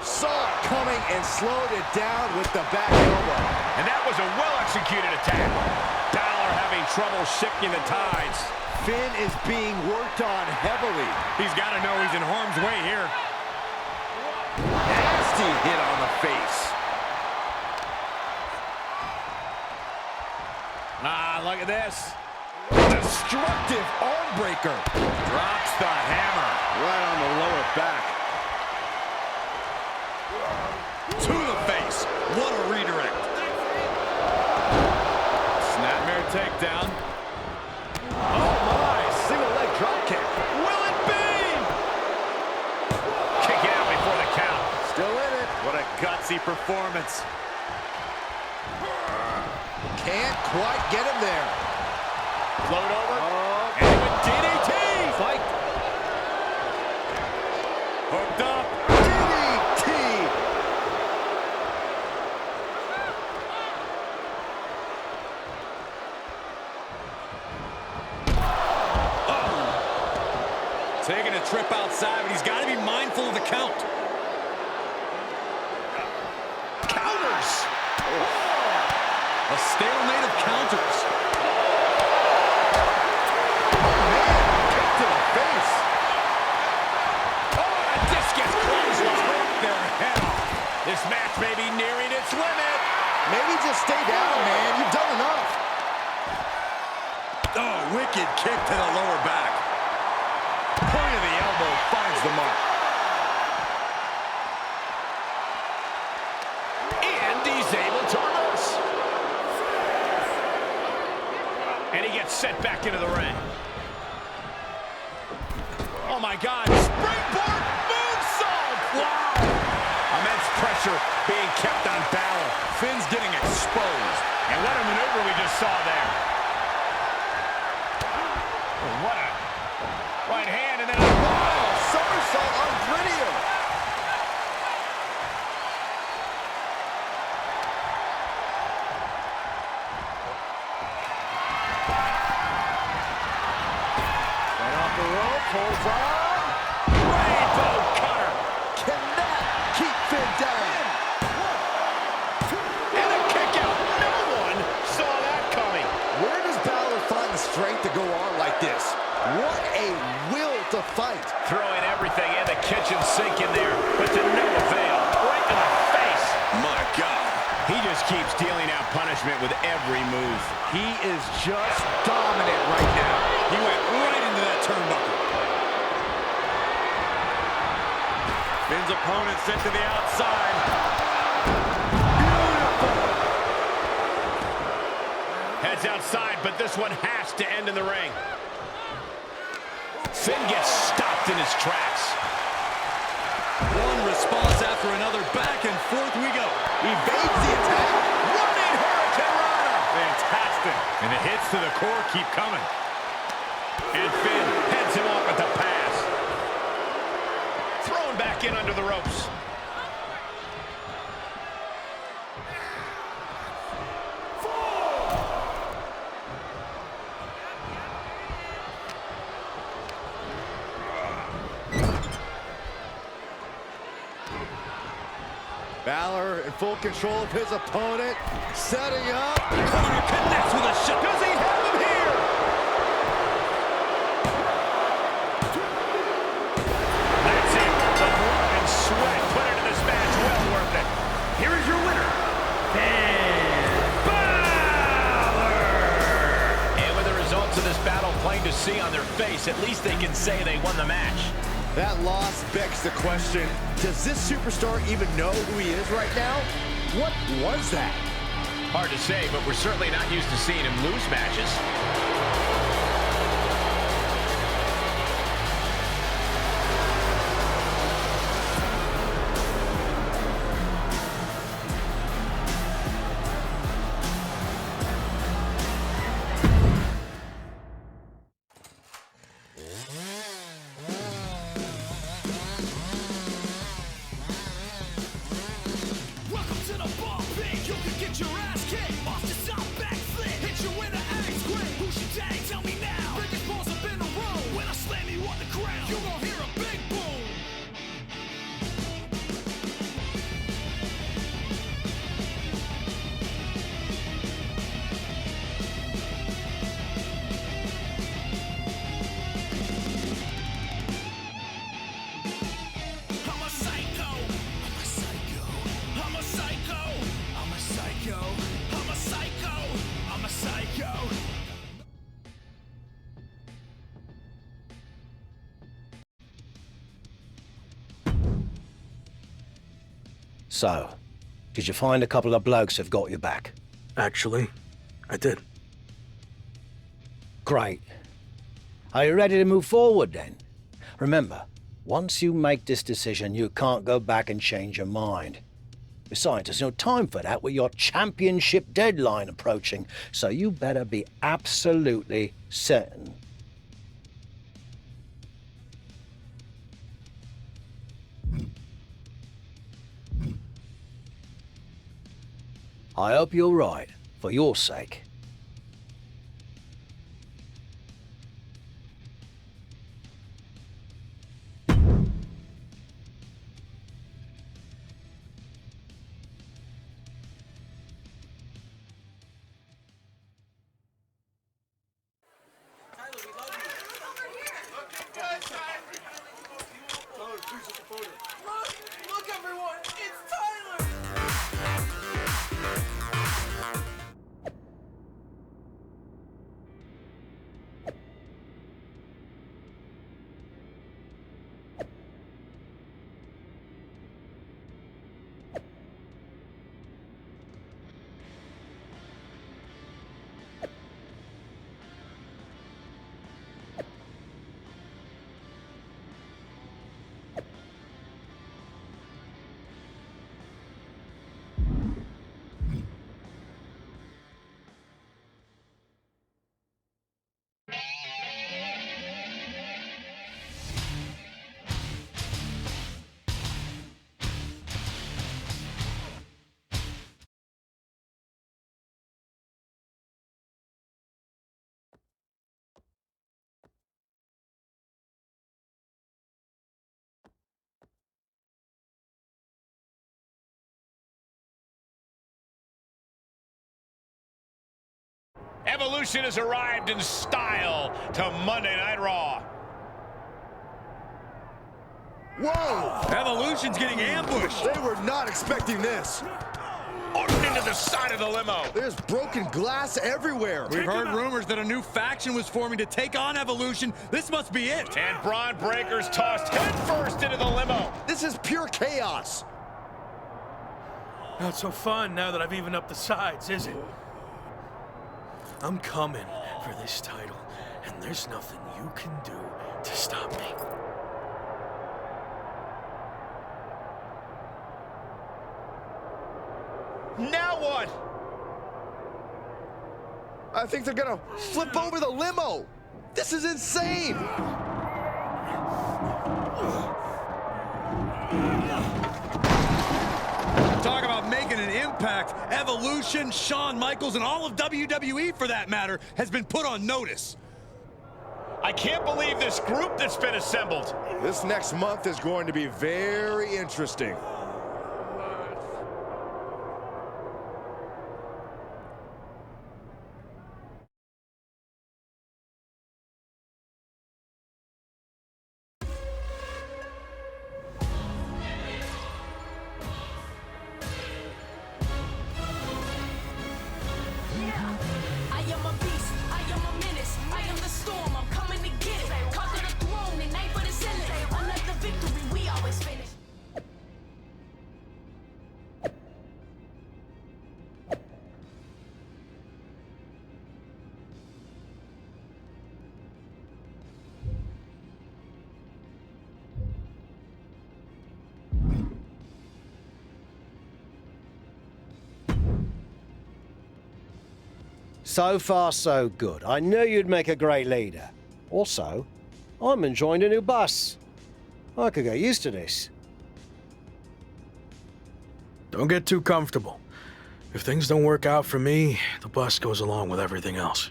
Saw coming and slowed it down with the back elbow. And that was a well-executed attack. Balor having trouble shifting the tides. Finn is being worked on heavily. He's got to know he's in harm's way here. Nasty hit on the face. Ah, look at this. Destructive arm breaker. Drops the hammer. Right on the lower back. To the face. What a redirect. Snapmare takedown. Oh my, single leg drop kick. Will it be? Kick out before the count. Still in it. What a gutsy performance. Can't quite get him there. Float over. And with DDT. Fight. Hooked up. DDT. Taking a trip outside, but he's got to be mindful of the count. Counters. A stalemate of counters. Man, kick to the face. Oh, a discus clothesline. Took their head off. This match may be nearing its limit. Maybe just stay down, man. You've done enough. Oh, wicked kick to the lower back. Point of the elbow finds the mark. And he's able to reverse. And he gets sent back into the ring. Oh my God, springboard moonsault! Wow! Immense pressure being kept on Balor. Finn's getting exposed. And what a maneuver we just saw there. What a right hand and then a Wow, somersault on Grittier. Right off the rope, holds on. rainbow cutter. Can that keep Finn down? And a kick out. No one saw that coming. Where does Balor find the strength to go on like this? What a will to fight. Throwing everything in the kitchen sink in there, but to no avail. Right in the face. My God. He just keeps dealing out punishment with every move. He is just dominant right now. He went right into that turnbuckle. Finn's opponent sent to the outside. Heads outside, but this one has to end in the ring. Finn gets stopped in his tracks. One response after another. Back and forth we go. Evades the attack. Running Hurricane Rana. Fantastic. And the hits to the core keep coming. And Finn heads him off at the pass. Thrown back in under the ropes. Balor in full control of his opponent. Setting up. Corner connects with a shot. Does he have him here? That's it. The blood and sweat put into this match. Well worth it. Here is your winner, Finn Balor. And with the results of this battle plain to see on their face, at least they can say they won the match. That loss begs the question, does this superstar even know who he is right now? What was that? Hard to say, but we're certainly not used to seeing him lose matches. Your ass kicked, off the top backflip, hit you with an axe grip. Who should So, did you find a couple of blokes who've got your back? Actually, I did. Great. Are you ready to move forward then? Remember, once you make this decision, you can't go back and change your mind. Besides, there's no time for that with your championship deadline approaching, so you better be absolutely certain. I hope you're right, for your sake. Look, everyone! It's Tyler! Evolution has arrived in style to Monday Night Raw. Whoa! Evolution's getting ambushed. They were not expecting this. Into the side of the limo. There's broken glass everywhere. We've heard rumors that a new faction was forming to take on Evolution. This must be it. And Braun Breaker's tossed headfirst into the limo. This is pure chaos. Not so fun now that I've evened up the sides, is it? I'm coming for this title, and there's nothing you can do to stop me. Now what? I think they're gonna flip over the limo. This is insane. Talk about making an impact. Evolution, Shawn Michaels, and all of WWE, for that matter, has been put on notice. I can't believe this group that's been assembled. This next month is going to be very interesting. So far, so good. I knew you'd make a great leader. Also, I'm enjoying a new bus. I could get used to this. Don't get too comfortable. If things don't work out for me, the bus goes along with everything else.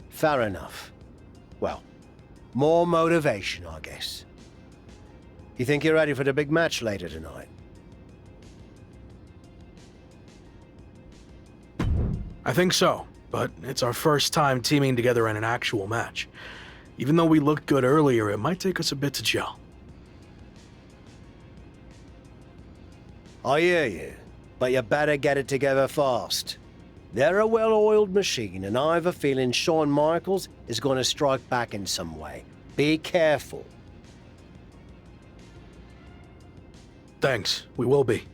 Fair enough. Well, more motivation, I guess. You think you're ready for the big match later tonight? I think so, but it's our first time teaming together in an actual match. Even though we looked good earlier, it might take us a bit to gel. I hear you, but you better get it together fast. They're a well-oiled machine, and I have a feeling Shawn Michaels is going to strike back in some way. Be careful. Thanks. We will be.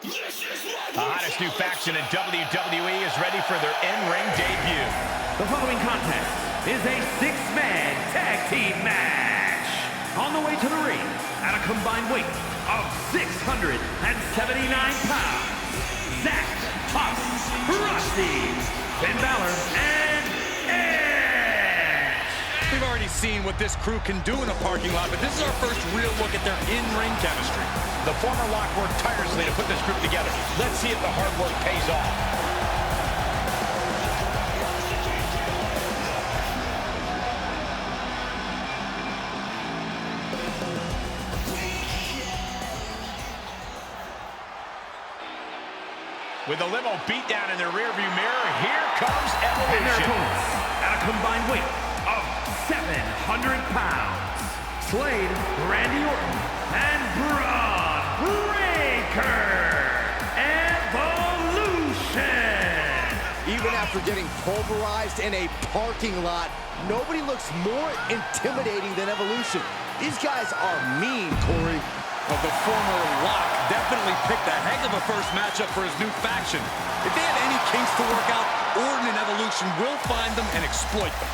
The hottest new faction in WWE is ready for their in-ring debut. The following contest is a six-man tag team match. On the way to the ring, at a combined weight of 679 pounds, Zach, Huss, Rusty, Finn Balor, and Edge. We've already seen what this crew can do in a parking lot, but this is our first real look at their in-ring chemistry. The former Lock worked tirelessly to put this group together. Let's see if the hard work pays off. With the limo beatdown in their rearview mirror, here comes And their Evolution. opponents, at a combined weight of 700 pounds, Slade, Randy Orton, and Braun Breaker. Evolution! Even after getting pulverized in a parking lot, nobody looks more intimidating than Evolution. These guys are mean, Corey. Well, the former Lock definitely picked a heck of a first matchup for his new faction. If they have any kinks to work out, Orton and Evolution will find them and exploit them.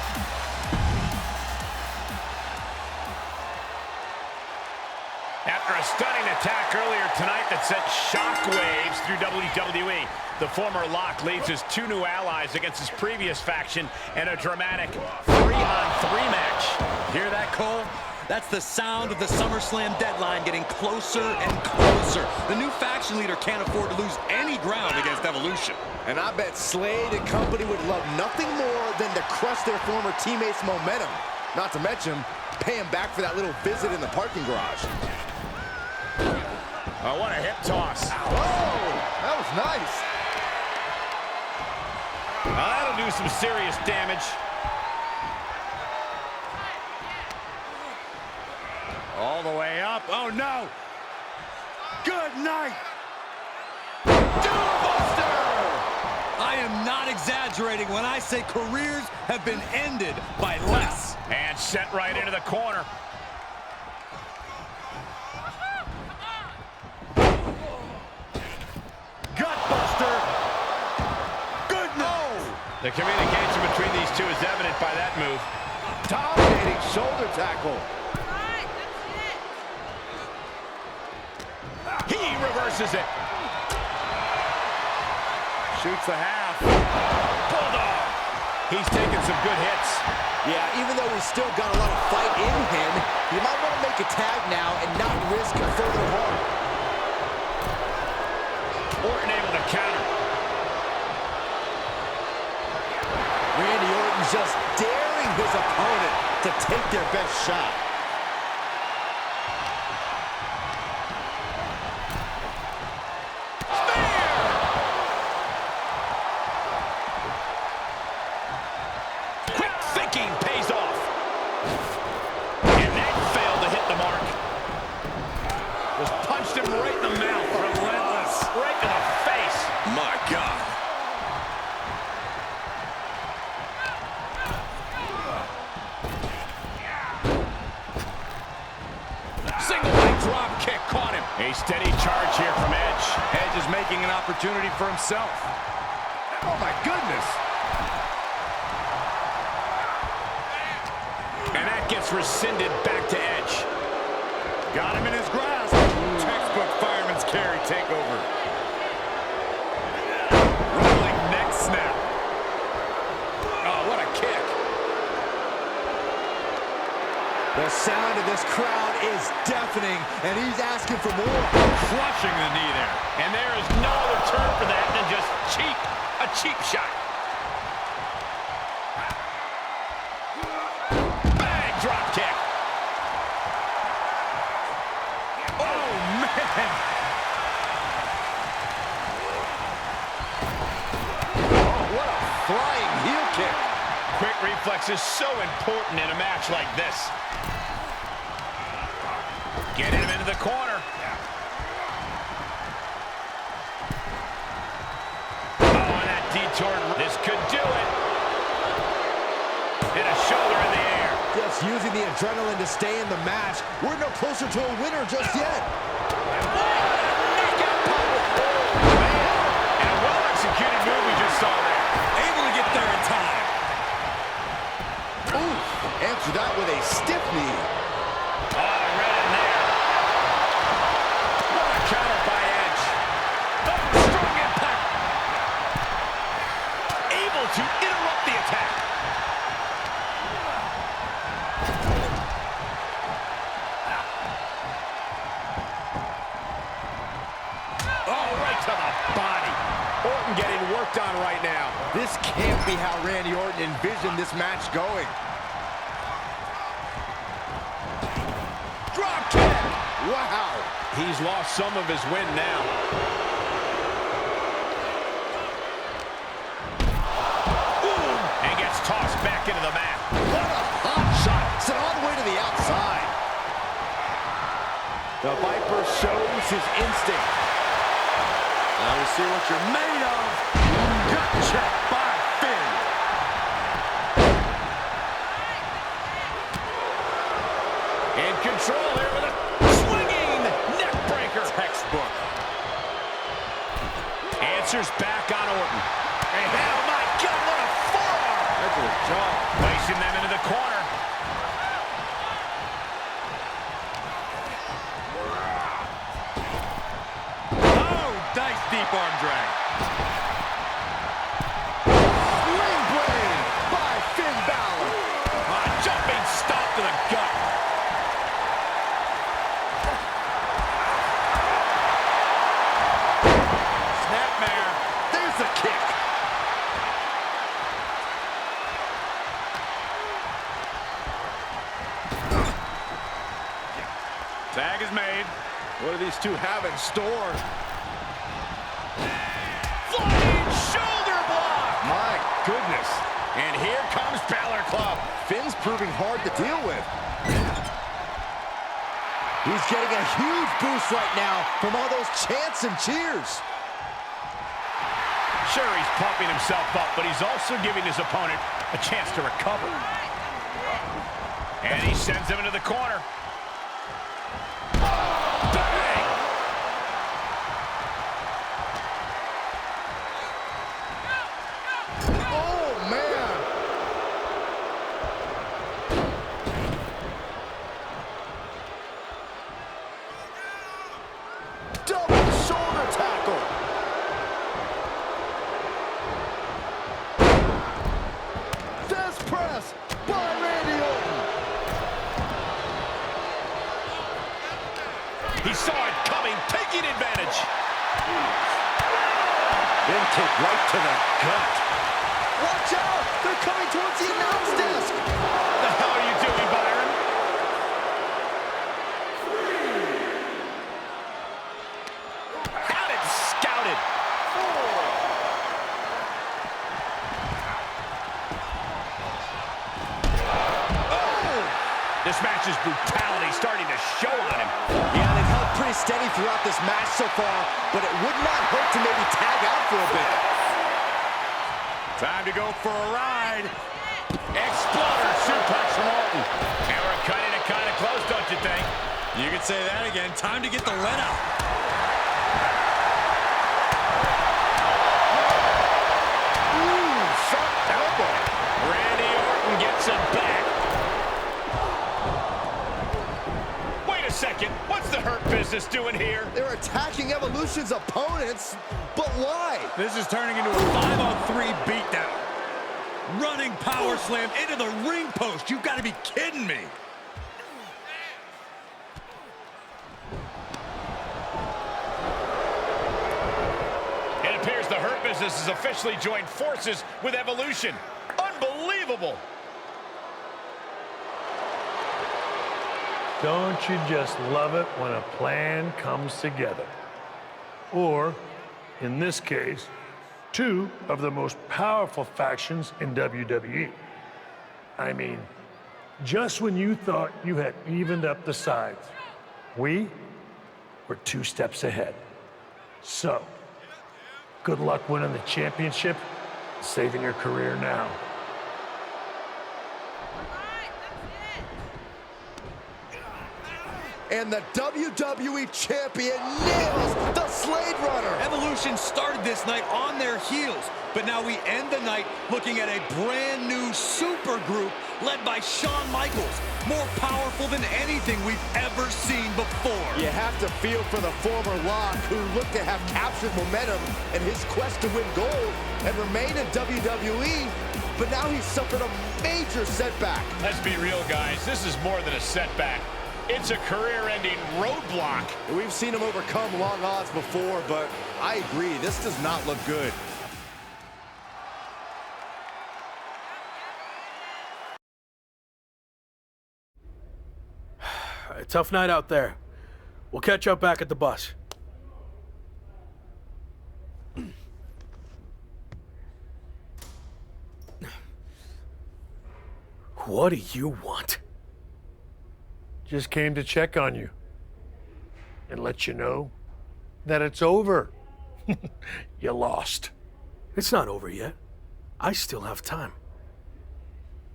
After a stunning attack earlier tonight that sent shockwaves through WWE, the former Lock leads his two new allies against his previous faction in a dramatic 3-on-3 match. Hear that, Cole? That's the sound of the SummerSlam deadline getting closer and closer. The new faction leader can't afford to lose any ground against Evolution. And I bet Slade and company would love nothing more than to crush their former teammates' momentum. Not to mention, pay them back for that little visit in the parking garage. Oh, what a hip toss. Oh, that was nice. Well, that'll do some serious damage. All the way up. Oh, no. Good night. Doorbuster! I am not exaggerating when I say careers have been ended by less. And sent right into the corner. Gutbuster. Good no. The communication between these two is evident by that move. Dominating shoulder tackle. He reverses it. Shoots the half. Bulldog. He's taking some good hits. Yeah, even though he's still got a lot of fight in him, you might want to make a tag now and not risk further harm. Orton able to counter. Randy Orton just daring his opponent to take their best shot. Quick thinking pays off. And that failed to hit the mark. Just punched him right in the mouth. Relentless. Right in the face. My God. Single leg drop kick caught him. A steady charge here from Edge. Edge is making an opportunity for himself. Oh, my goodness. And that gets rescinded back to Edge. Got him in his grasp. Textbook fireman's carry takeover. Rolling neck snap. Oh, what a kick. The sound of this crowd is deafening, and he's asking for more. Flushing the knee there. And there is no other term for that than just cheap. A cheap shot. Bang, drop kick. Oh, man. Oh, what a flying heel kick. Quick reflexes so important in a match like this. Getting him into the corner. Orton. This could do it. And a shoulder in the air. Just using the adrenaline to stay in the match. We're no closer to a winner just yet. And a well-executed move we just saw there. Able to get there in time. Ooh, answer that with a stiff knee. Oh, right in there. What a counter by Edge. Oh, strong impact. Able to interrupt the attack. Oh, right to the body. Orton getting worked on right now. This can't be how Randy Orton envisioned this match going. Drop kick! Wow! He's lost some of his wind now. Ooh, and gets tossed back into the mat. What a hot shot! Sent all the way to the outside. The Viper shows his instinct. Now we see what you're made of. Gut check by Finn. In control here with a swinging neck breaker. Textbook. Answers back on Orton. And oh my God, what a forearm! That's a jaw. Placing them into the corner. Oh, nice deep arm drag. Swing blade by Finn Balor. A jumping stop to the gut. Snapmare. There's the kick. Tag is made. What do these two have in store? Flying shoulder block. My goodness. And here comes Balor Club. Finn's proving hard to deal with. He's getting a huge boost right now from all those chants and cheers. Sure, he's pumping himself up, but he's also giving his opponent a chance to recover. And he sends him into the corner. Bang! Oh, man. Double shoulder tackle. Death press by Randy Orton. He saw it coming, taking advantage. Then kick right to the gut. Watch out! They're coming towards the announce desk. What the hell are you doing, Byron? Got it scouted. This match's brutality starting to show on him. Yeah, they've held pretty steady throughout this match so far, but it would not hurt to maybe tag out for a bit. Time to go for a ride. Exploder suplex from Orton. And we're cutting it kind of close, don't you think? You could say that again. Time to get the let out. Ooh, sharp elbow. Randy Orton gets him back. Wait a second. What's the Hurt Business doing here? They're attacking Evolution's opponents, but why? This is turning into a 5-on-3 beatdown. Running power slam into the ring post. You've got to be kidding me. It appears the Hurt Business has officially joined forces with Evolution. Unbelievable. Don't you just love it when a plan comes together? Or, in this case, two of the most powerful factions in WWE. I mean, just when you thought you had evened up the sides, we were 2 steps ahead. So, good luck winning the championship, Saving your career now. And the WWE Champion nails the Slade Runner. Evolution started this night on their heels, but now we end the night looking at a brand new super group led by Shawn Michaels, more powerful than anything we've ever seen before. You have to feel for the former Lock, who looked to have captured momentum in his quest to win gold and remain in WWE, but now he's suffered a major setback. Let's be real, guys. This is more than a setback. It's a career-ending roadblock. We've seen him overcome long odds before, but I agree, this does not look good. Tough night out there. We'll catch up back at the bus. What do you want? Just came to check on you and let you know that it's over. You lost. It's not over yet. I still have time.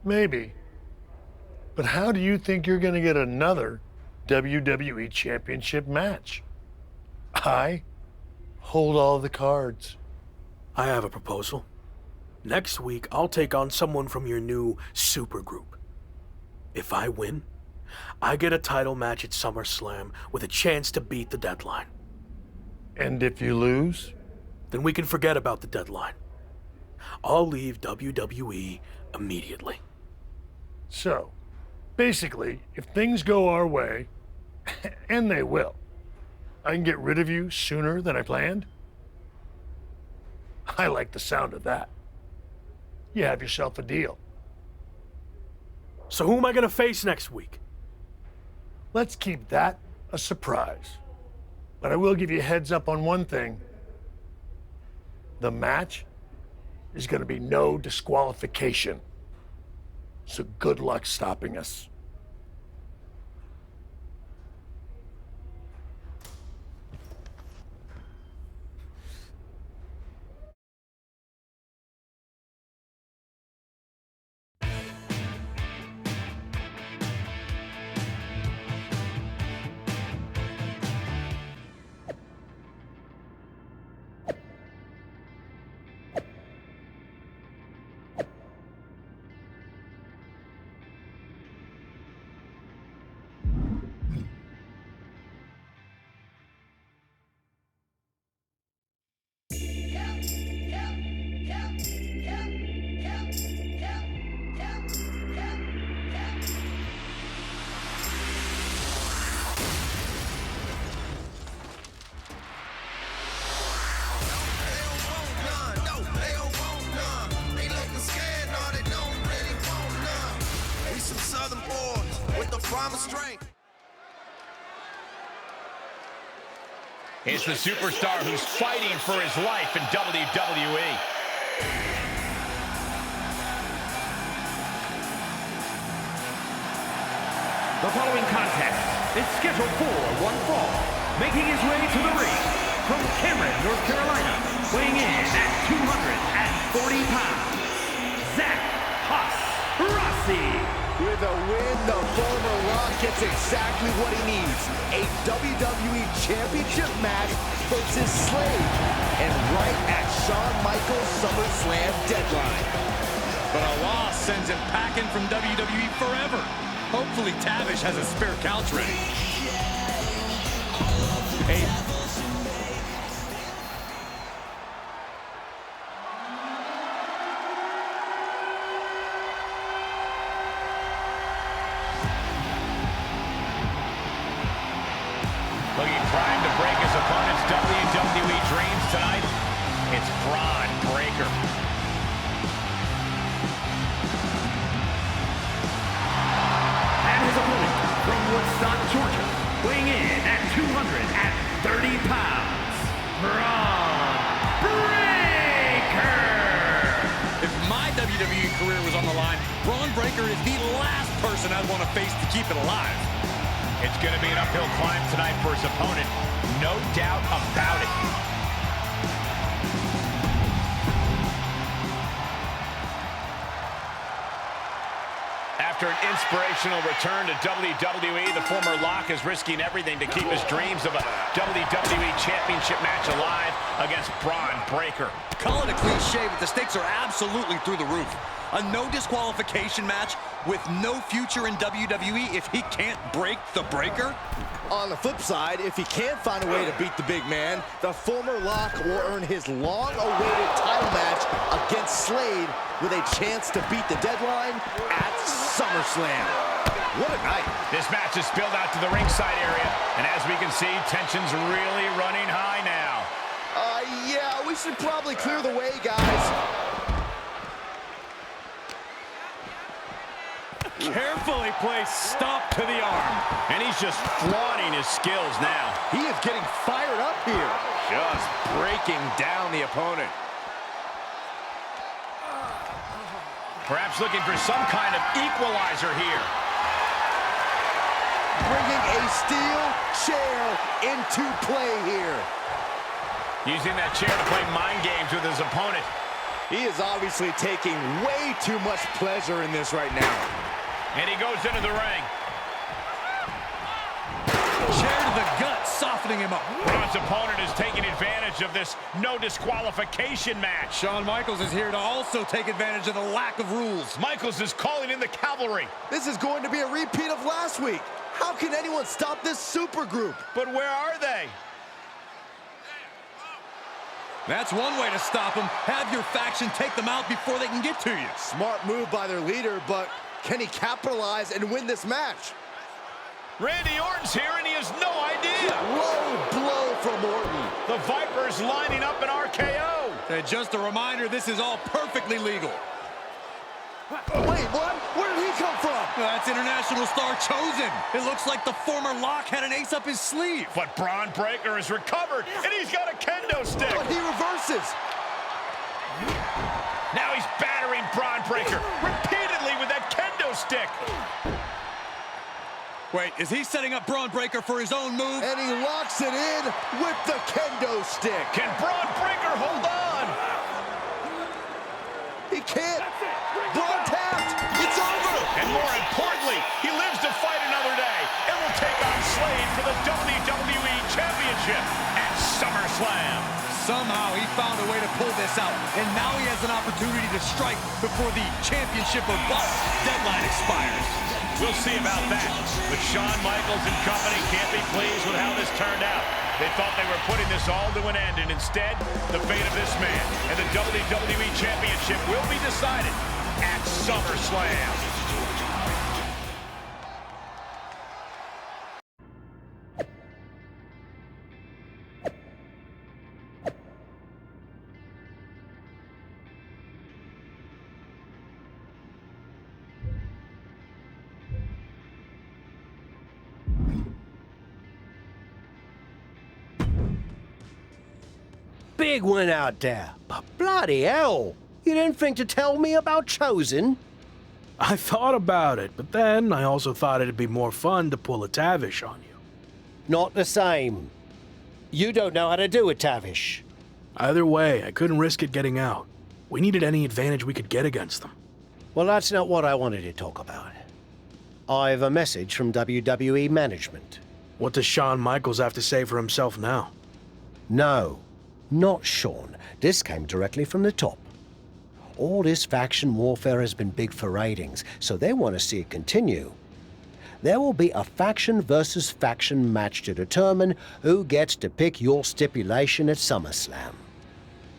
Maybe. But how do you think you're going to get another WWE Championship match? I hold all the cards. I have a proposal. Next week, I'll take on someone from your new supergroup. If I win, I get a title match at SummerSlam with a chance to beat the deadline. And if you lose? Then we can forget about the deadline. I'll leave WWE immediately. So, basically, if things go our way, and they will, I can get rid of you sooner than I planned? I like the sound of that. You have yourself a deal. So who am I going to face next week? Let's keep that a surprise. But I will give you a heads up on one thing. The match is going to be no disqualification. So good luck stopping us. It's the superstar who's fighting for his life in WWE. The following contest is scheduled for one fall. Making his way to the ring from Cameron, North Carolina, weighing in at 240 pounds, Zach Haas Rossi. With a win, the former Rock gets exactly what he needs. A WWE Championship match versus Slade. And right at Shawn Michaels' SummerSlam deadline. But a loss sends him packing from WWE forever. Hopefully Tavish has a spare couch ready. Looking primed to break his opponent's WWE dreams tonight, it's Braun Breaker. And his opponent from Woodstock, Georgia, weighing in at 230 pounds, Braun Breaker. If my WWE career was on the line, Braun Breaker is the last person I'd want to face to keep it alive. It's going to be an uphill climb tonight for his opponent, no doubt about it. After an inspirational return to WWE, the former Lock is risking everything to keep his dreams of a WWE Championship match alive against Braun Breaker. Call it a cliche, but the stakes are absolutely through the roof. A no disqualification match with no future in WWE if he can't break the Breaker? On the flip side, if he can't find a way to beat the big man, the former Lock will earn his long-awaited title match against Slade with a chance to beat the deadline at SummerSlam. What a night. This match is spilled out to the ringside area, and as we can see, tension's really running high now. Yeah, we should probably clear the way, guys. Carefully placed stomp to the arm. And he's just flaunting his skills now. He is getting fired up here. Just breaking down the opponent. Perhaps looking for some kind of equalizer here. Bringing a steel chair into play here. Using that chair to play mind games with his opponent. He is obviously taking way too much pleasure in this right now. And he goes into the ring. Chair to the gut, softening him up. Braun's opponent is taking advantage of this no disqualification match. Shawn Michaels is here to also take advantage of the lack of rules. Michaels is calling in the cavalry. This is going to be a repeat of last week. How can anyone stop this super group? But where are they? That's one way to stop them. Have your faction take them out before they can get to you. Smart move by their leader, but can he capitalize and win this match? Randy Orton's here and he has no idea. Low blow from Orton. The Viper's lining up an RKO. And just a reminder, this is all perfectly legal. Wait, what? Where did he come from? That's international star Chosen. It looks like the former Lock had an ace up his sleeve. But Braun Breaker has recovered, and he's got a kendo stick. But he reverses. Now he's battering Braun Breaker repeatedly with that kendo stick. Wait, is he setting up Braun Breaker for his own move? And he locks it in with the kendo stick. Can Braun Breaker hold on? He can't. Braun tapped. It's over. And more importantly, he lives to fight another day and will take on Slade for the WWE Championship at SummerSlam. Somehow he found a way to pull this out, and now he has an opportunity to strike before the championship or bust deadline expires. We'll see about that, but Shawn Michaels and company can't be pleased with how this turned out. They thought they were putting this all to an end, and instead, the fate of this man and the WWE Championship will be decided at SummerSlam. Big win out there, but bloody hell, you didn't think to tell me about Chosen? I thought about it, but then I also thought it'd be more fun to pull a Tavish on you. Not the same. You don't know how to do it, Tavish. Either way, I couldn't risk it getting out. We needed any advantage we could get against them. Well, that's not what I wanted to talk about. I have a message from WWE management. What does Shawn Michaels have to say for himself now? No, not Shawn. This came directly from the top. All this faction warfare has been big for ratings, so they want to see it continue. There will be a faction versus faction match to determine who gets to pick your stipulation at SummerSlam.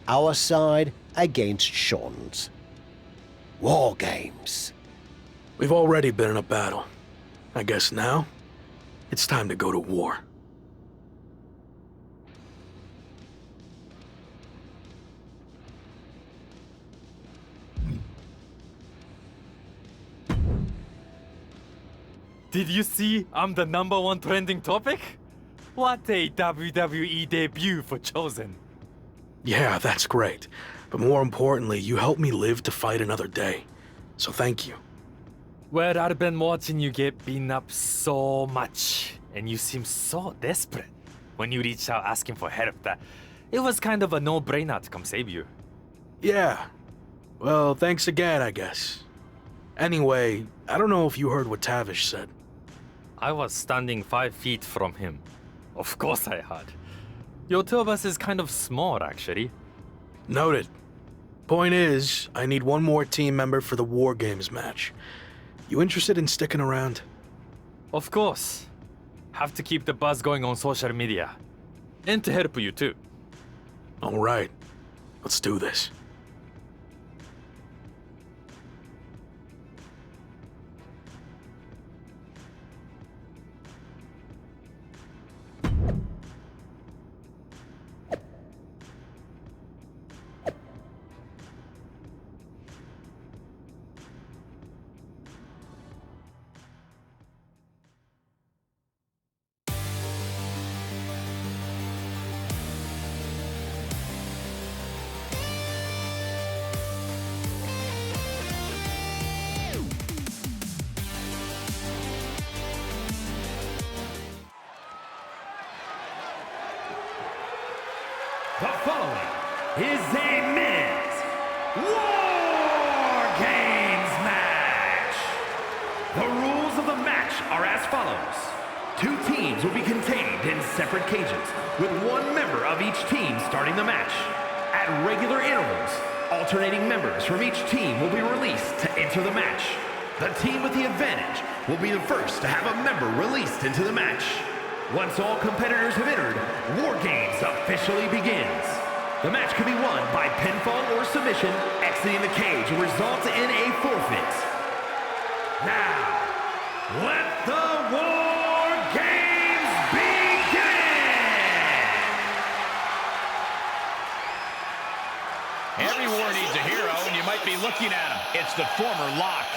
Our side against Shawn's. War games. We've already been in a battle. I guess now, it's time to go to war. Did you see I'm the #1 trending topic? What a WWE debut for Chosen. Yeah, that's great. But more importantly, you helped me live to fight another day. So thank you. Well, I've been watching you get beaten up so much, and you seem so desperate when you reached out asking for help that it was kind of a no-brainer to come save you. Yeah. Well, thanks again, I guess. Anyway, I don't know if you heard what Tavish said. I was standing 5 feet from him. Of course I had. Your two of us is kind of small, actually. Noted. Point is, I need one more team member for the War Games match. You interested in sticking around? Of course. Have to keep the buzz going on social media. And to help you too. All right. Let's do this. The following is a men's War Games match. The rules of the match are as follows. 2 teams will be contained in separate cages, with 1 member of each team starting the match. At regular intervals, alternating members from each team will be released to enter the match. The team with the advantage will be the first to have a member released into the match. Once all competitors have entered, War Games officially begins. The match can be won by pinfall or submission. Exiting the cage will result in a forfeit. Now, let the War Games begin! Every war needs a hero, and you might be looking at him. It's the former Lock.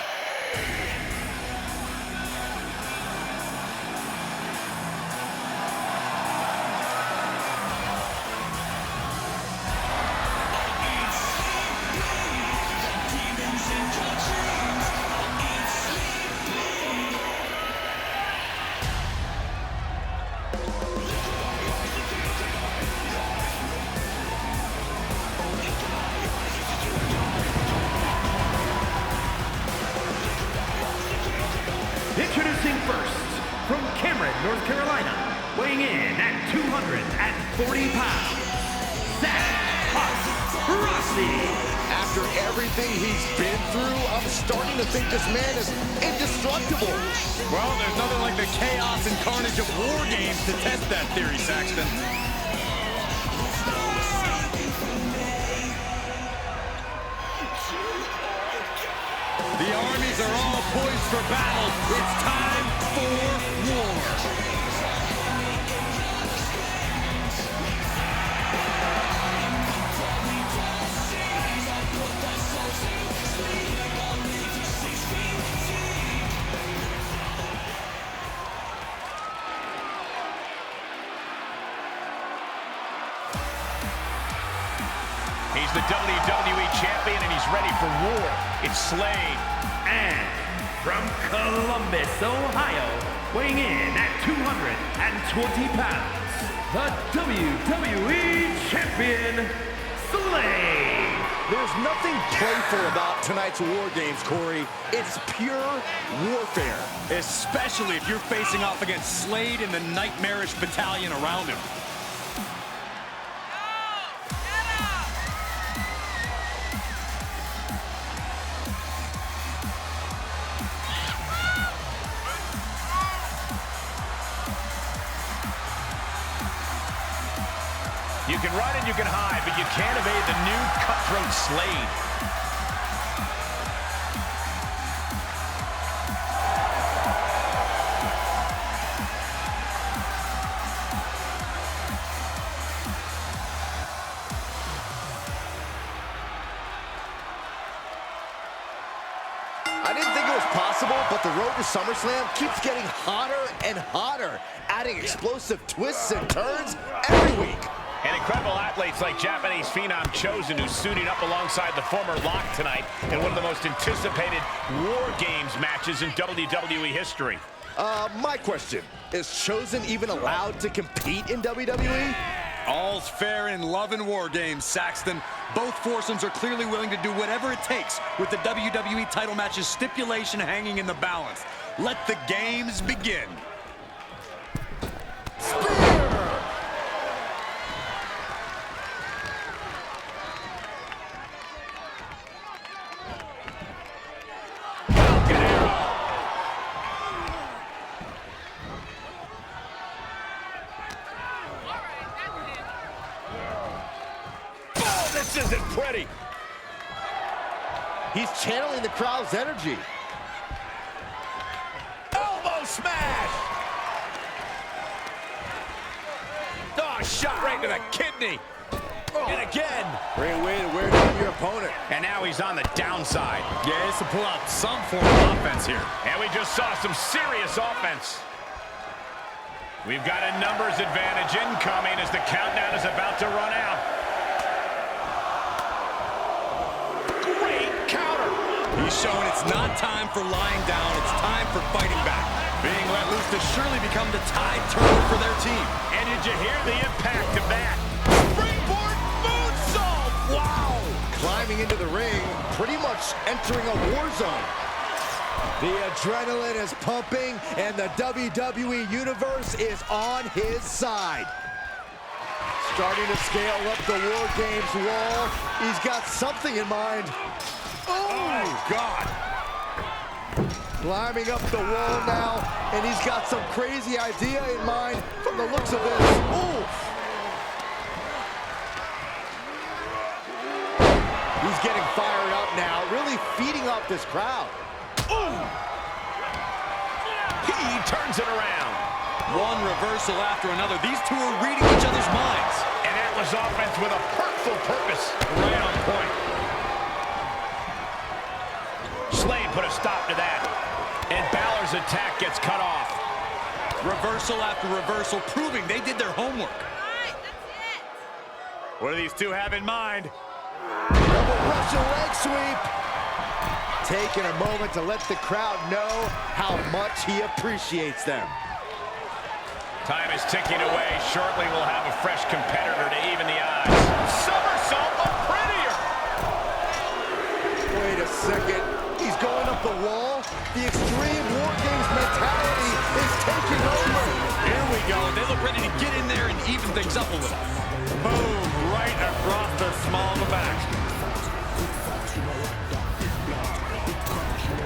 Introducing first, from Cameron, North Carolina, weighing in at 240 pounds, Zach Rossi. After everything he's been through, I'm starting to think this man is indestructible. Well, there's nothing like the chaos and carnage of War Games to test that theory, Saxton. The armies are all poised for battle. It's time for war. He's the WWE champion, and he's ready for war. It's Slade. And from Columbus, Ohio, weighing in at 220 pounds, the WWE champion, Slade. There's nothing playful about tonight's War Games, Corey. It's pure warfare. Especially if you're facing off against Slade and the nightmarish battalion around him. You can run and you can hide, but you can't evade the new cutthroat Slade. I didn't think it was possible, but the road to SummerSlam keeps getting hotter and hotter, adding explosive twists and turns every week. And incredible athletes like Japanese phenom Chosen, who's suiting up alongside the former Lock tonight in one of the most anticipated War Games matches in WWE history. My question, is Chosen even allowed to compete in WWE? All's fair in love and war games, Saxton. Both foursomes are clearly willing to do whatever it takes with the WWE title match's stipulation hanging in the balance. Let the games begin. This isn't pretty. He's channeling the crowd's energy. Elbow smash! Oh, shot right to the kidney. And again. Great way to wear down your opponent. And now he's on the downside. Yeah, he has to pull out some form of offense here. And we just saw some serious offense. We've got a numbers advantage incoming as the countdown is about to run out. He's showing it's not time for lying down, it's time for fighting back. Being let loose to surely become the tide turner for their team. And did you hear the impact of that? Springboard moonsault! Wow! Climbing into the ring, pretty much entering a war zone. The adrenaline is pumping, and the WWE Universe is on his side. Starting to scale up the War Games wall. He's got something in mind. Oh, God. Climbing up the wall now, and he's got some crazy idea in mind from the looks of this. Ooh. He's getting fired up now, really feeding off this crowd. Ooh. He turns it around. One reversal after another. These two are reading each other's minds. And that was offense with a hurtful purpose. Right on point. Slade put a stop to that. And Balor's attack gets cut off. Reversal after reversal, proving they did their homework. All right, that's it. What do these two have in mind? Double Russian leg sweep. Taking a moment to let the crowd know how much he appreciates them. Time is ticking away. Shortly we'll have a fresh competitor to even the odds. Somersault, but prettier. Wait a second. He's going up the wall. The Extreme War Games mentality is taking over. Here we go. They look ready to get in there and even things up a little. Boom, right across the small of the back.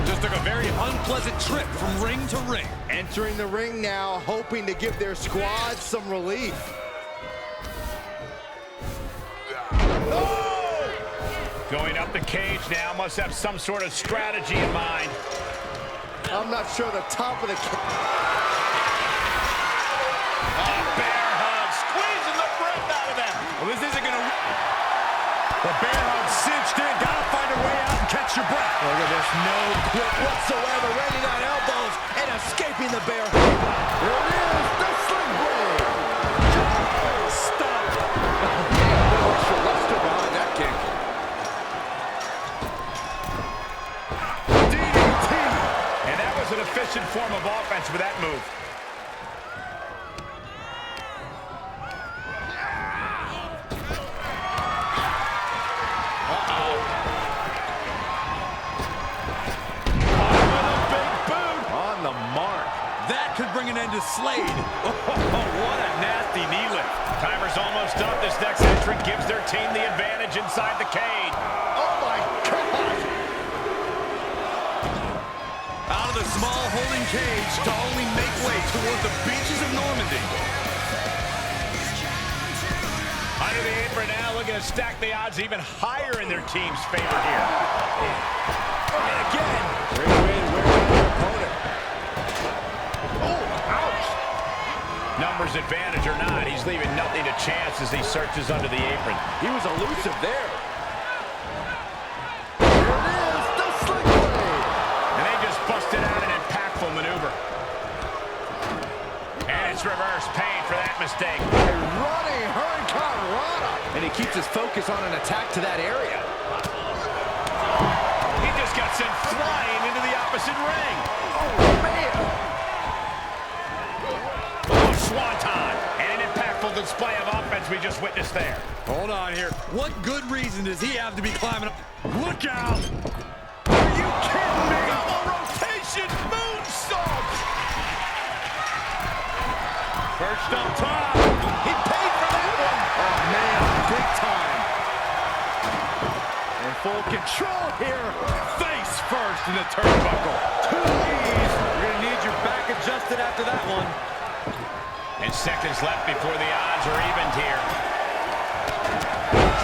Just took a very unpleasant trip from ring to ring. Entering the ring now, hoping to give their squad some relief. Going up the cage now, must have some sort of strategy in mind. I'm not sure the top of the cage. Bear hug, squeezing the breath out of them. Well, this isn't gonna. The bear hug cinched in. Gotta find a way out and catch your breath. Look at this, no quit whatsoever. Raining on elbows and escaping the bear hug. Here it is, the sling blade. Stop. Extra luster behind that kick. DDT. And that was an efficient form of offense with that move. Bring an end to Slade. Oh, what a nasty knee lift. Timer's almost up. This next entrant gives their team the advantage inside the cage. Oh my God! Out of the small holding cage to only make way toward the beaches of Normandy. Under the apron now, looking to stack the odds even higher in their team's favor here. And again. Great way to wear down your opponent. Numbers advantage or not, he's leaving nothing to chance as he searches under the apron. He was elusive there. Here it is, the sling blade. And they just busted out an impactful maneuver. And it's reverse pain for that mistake. A running Hurricane Rana. And he keeps his focus on an attack to that area. He just got sent flying into the opposite ring. Oh, man. Swanton, and an impactful the display of offense we just witnessed there. Hold on here. What good reason does he have to be climbing up? Look out! Are you kidding me? Double rotation moonsault! Perched up top. He paid for that one. Oh, man, big time. In full control here. Face first in the turnbuckle. 2 knees. You're going to need your back adjusted after that one. And seconds left before the odds are evened here.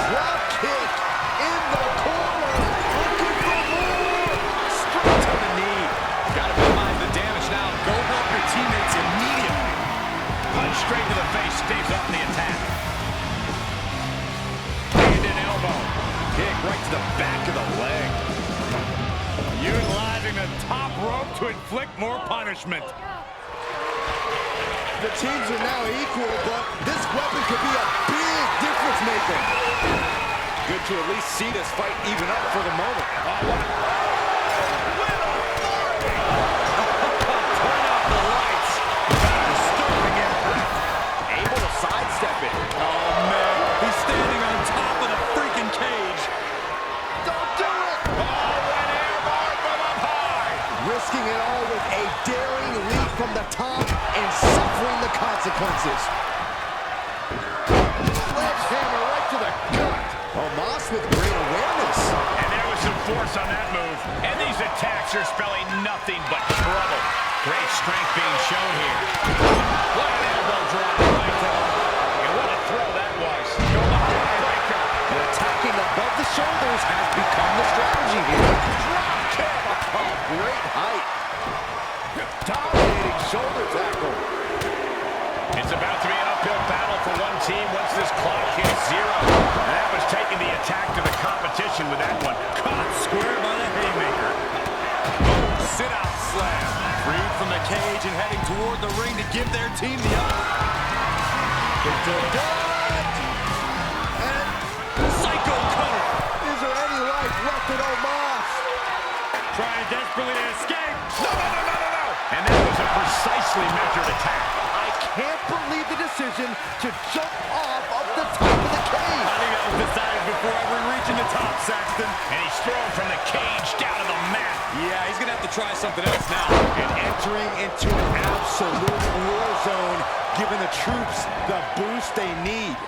Drop kick in the corner. Looking for more. Straight to the knee. Got to minimize the damage now. Go help your teammates immediately. Punch straight to the face, staves up the attack. Hand and elbow. Kick right to the back of the leg. Utilizing the top rope to inflict more punishment. The teams are now equal, but this weapon could be a big difference maker. Good to at least see this fight even up for the moment. Oh, what? Turn off the lights. Disturbing impact. Able to sidestep it. Oh, man. He's standing on top of the freaking cage. Don't do it! Oh, an airbar from up high. Risking it all with a daring leap from the top and suffering the consequences. Sledgehammer right to the gut. Oh, Moss with great awareness. And there was some force on that move. And these attacks are spelling nothing but trouble. Great strength being shown here. What an elbow drop right to the heart. And what a throw that was. Go behind breaker. And attacking above the shoulders has become the strategy here. Drop kick. Oh, great height. Dominating shoulder tackle. It's about to be an uphill battle for one team once this clock hits 0. And that was taking the attack to the competition with that one. Caught square by the haymaker. Boom, sit out slam. Freed from the cage and heading toward the ring to give their team the up. Kick to the gut. And psycho cutter. Is there any life left in Omos? Trying desperately to escape. No. And that was a precisely measured attack. I can't believe the decision to jump off of the top of the cage. I think that was decided before ever reaching the top, Saxton. And he's thrown from the cage down to the mat. Yeah, he's going to have to try something else now. And entering into an absolute war zone, giving the troops the boost they need.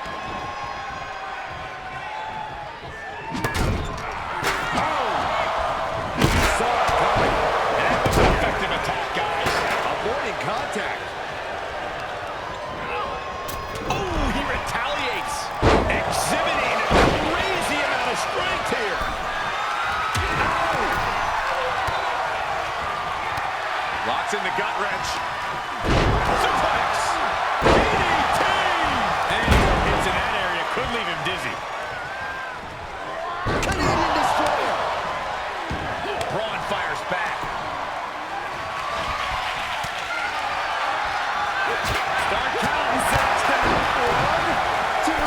Contact. Oh, he retaliates. Exhibiting a crazy amount of strength here. Ow. Locks in the gut wrench. Suplex. DDT. And hits in that area. Could leave him dizzy. Canadian Destroyer. Braun fires back. Start counting, Saxton. 1, 2, 3.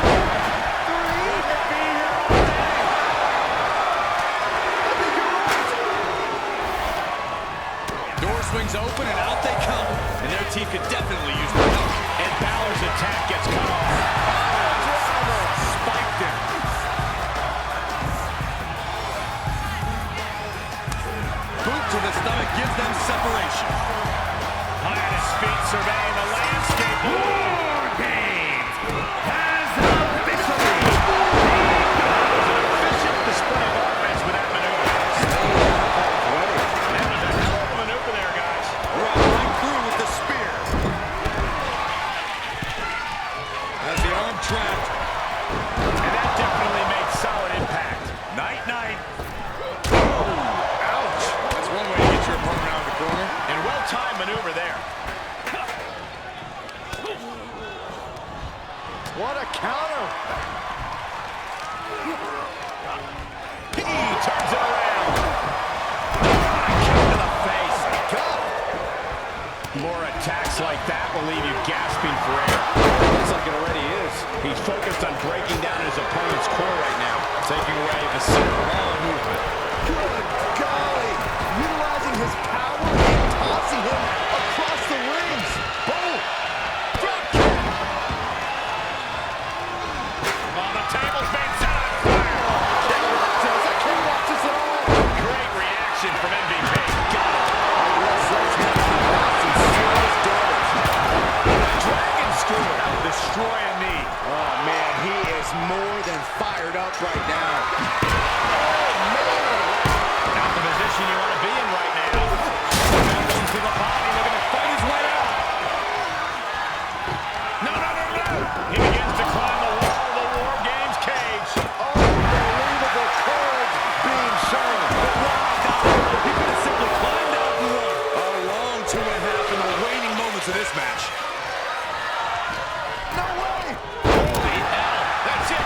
Door swings open and out they come. And their team could definitely use the help. And Balor's attack gets cut off. Spiked him. Boot to the stomach gives them separation. High on his feet, surveying the landscape. War Games has officially That was an efficient display of offense with that maneuver. That was a hell of a maneuver there, guys. Right through with the spear. Has the arm trapped. And that definitely made solid impact. Night. Ouch. That's one way to get your opponent out of the corner. And well-timed maneuver there. What a counter. He turns it around. Kick to the face. More attacks like that will leave you gasping for air. Looks like it already is. He's focused on breaking down his opponent's core right now, taking away the center of all movement. Good golly. Utilizing his power and tossing him across the rings. Boom. Drop kick. works right now. Not the position you want to be in right now. To the body, looking to fight his way out. No. He begins to climb the wall of the War Games cage. Unbelievable courage being shown. He could have simply climbed out and won. A long 2.5 in the waning moments of this match. No way! Holy hell. That's it.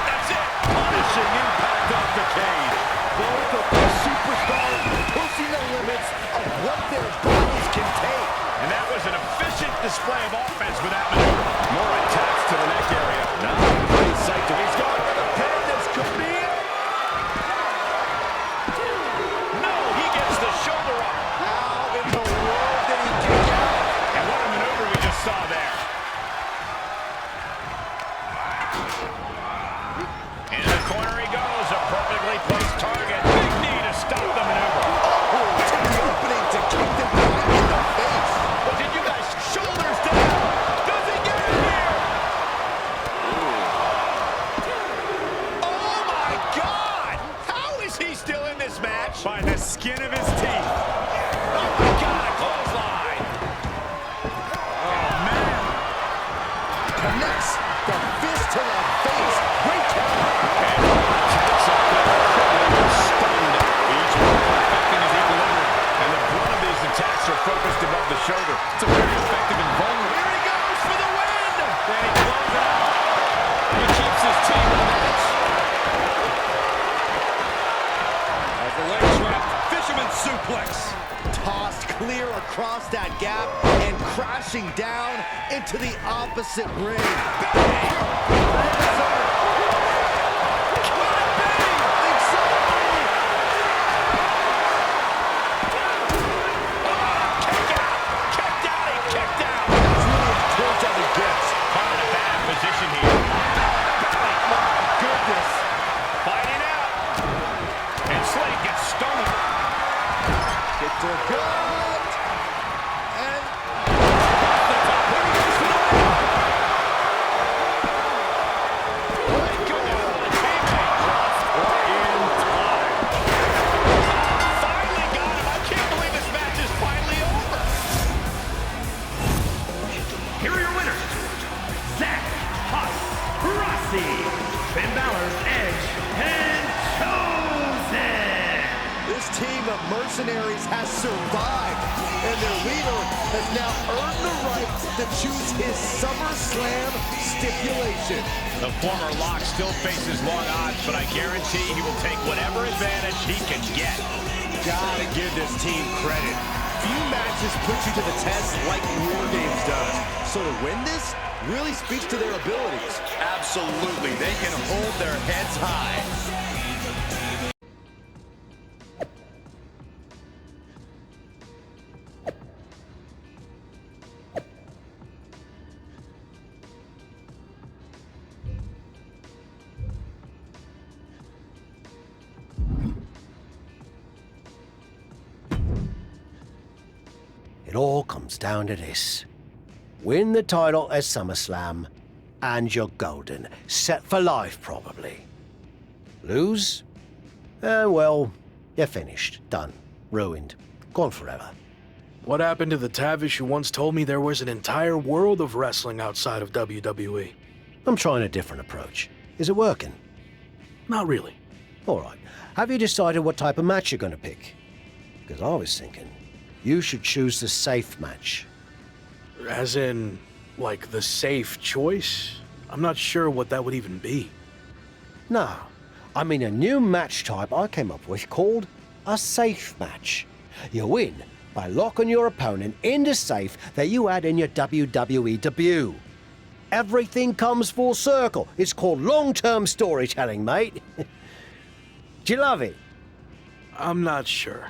Punishing impact off the cage. Both of these superstars pushing the limits of what their bodies can take. And that was an efficient display of offense with that maneuver. More attacks to the neck area. Not a pretty sight to he's going for the pin. This could be it. No, he gets the shoulder up. How in the world did he kick out? And what a maneuver we just saw there. In the corner he goes, a perfectly placed target. Big knee to stop the maneuver. Oh, to the opening to kick them back in the face. But did you guys shoulders down? Does he get it here? Oh my God! How is he still in this match? By the skin of his teeth. Oh my God, a clothesline. Oh man. Connects the fist to the face. Great counter. Each one affecting his equilibrium. And the brunt of these attacks are focused above the shoulder. It's a very effective and vulnerable. Here he goes for the win! Then he closes it out. He keeps his team in the match. As the leg trap, fisherman suplex. Tossed clear across that gap and crashing down into the opposite ring. To gut. And Here are your winners, Zach, Haas, Rossi, Finn Balor's Edge, and Chosen. This team of mercenaries has survived, and their leader has now earned the right to choose his SummerSlam stipulation. The former Lock still faces long odds, but I guarantee he will take whatever advantage he can get. gotta give this team credit. Few matches put you to the test like War Games does. So to win this really speaks to their abilities. Absolutely, they can hold their heads high. It all comes down to this. Win the title at SummerSlam, and you're golden. Set for life, probably. Lose? Well, you're finished. Done. Ruined. Gone forever. What happened to the Tavish who once told me there was an entire world of wrestling outside of WWE? I'm trying a different approach. Is it working? Not really. All right. Have you decided what type of match you're going to pick? Because I was thinking you should choose the safe match. As in, like, the safe choice? I'm not sure what that would even be. No. I mean a new match type I came up with called a safe match. You win by locking your opponent in the safe that you had in your WWE debut. Everything comes full circle. It's called long-term storytelling, mate. Do you love it? I'm not sure.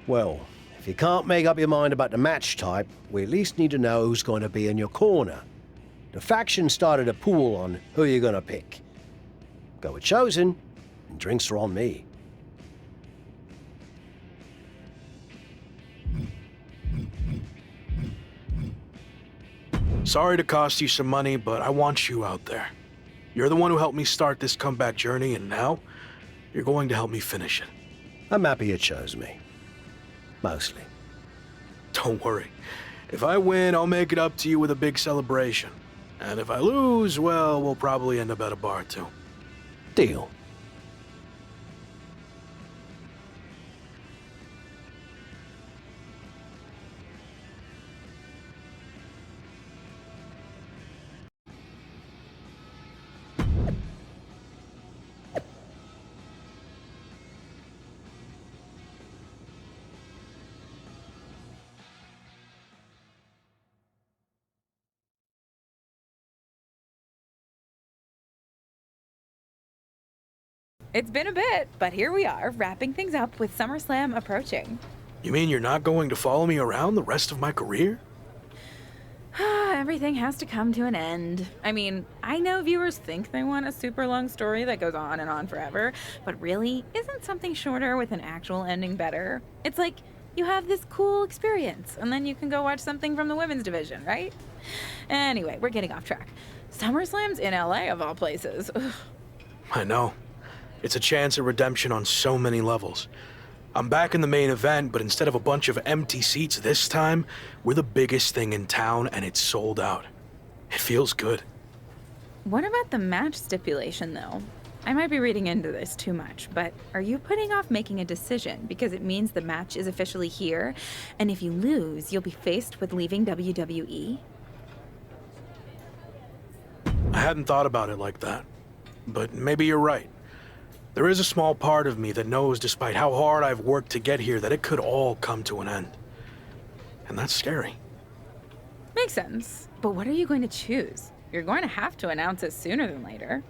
Well, if you can't make up your mind about the match type, we at least need to know who's going to be in your corner. The faction started a pool on who you're going to pick. Go with Chosen, and drinks are on me. Sorry to cost you some money, but I want you out there. You're the one who helped me start this comeback journey, and now you're going to help me finish it. I'm happy you chose me. Mostly. Don't worry. If I win, I'll make it up to you with a big celebration. And if I lose, well, we'll probably end up at a bar too. Deal. It's been a bit, but here we are, wrapping things up with SummerSlam approaching. You mean you're not going to follow me around the rest of my career? Everything has to come to an end. I mean, I know viewers think they want a super long story that goes on and on forever, but really, isn't something shorter with an actual ending better? It's like you have this cool experience, and then you can go watch something from the women's division, right? Anyway, we're getting off track. SummerSlam's in LA of all places. Ugh. I know. It's a chance at redemption on so many levels. I'm back in the main event, but instead of a bunch of empty seats this time, we're the biggest thing in town and it's sold out. It feels good. What about the match stipulation, though? I might be reading into this too much, but are you putting off making a decision because it means the match is officially here, and if you lose, you'll be faced with leaving WWE? I hadn't thought about it like that, but maybe you're right. There is a small part of me that knows, despite how hard I've worked to get here, that it could all come to an end. And that's scary. Makes sense. But what are you going to choose? You're going to have to announce it sooner than later.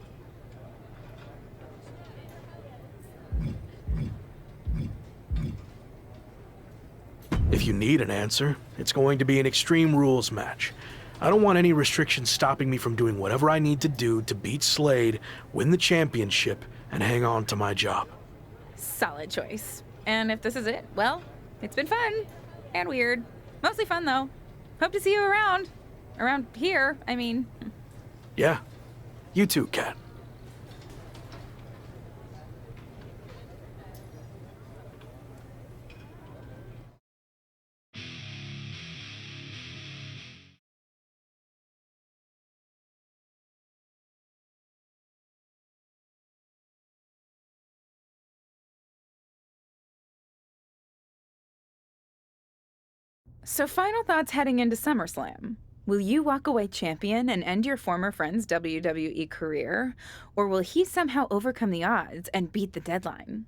If you need an answer, it's going to be an Extreme Rules match. I don't want any restrictions stopping me from doing whatever I need to do to beat Slade, win the championship, and hang on to my job. Solid choice. And if this is it, well, it's been fun. And weird. Mostly fun, though. Hope to see you around. Around here, I mean. Yeah. You too, Kat. So final thoughts heading into SummerSlam. Will you walk away champion and end your former friend's WWE career? Or will he somehow overcome the odds and beat the deadline?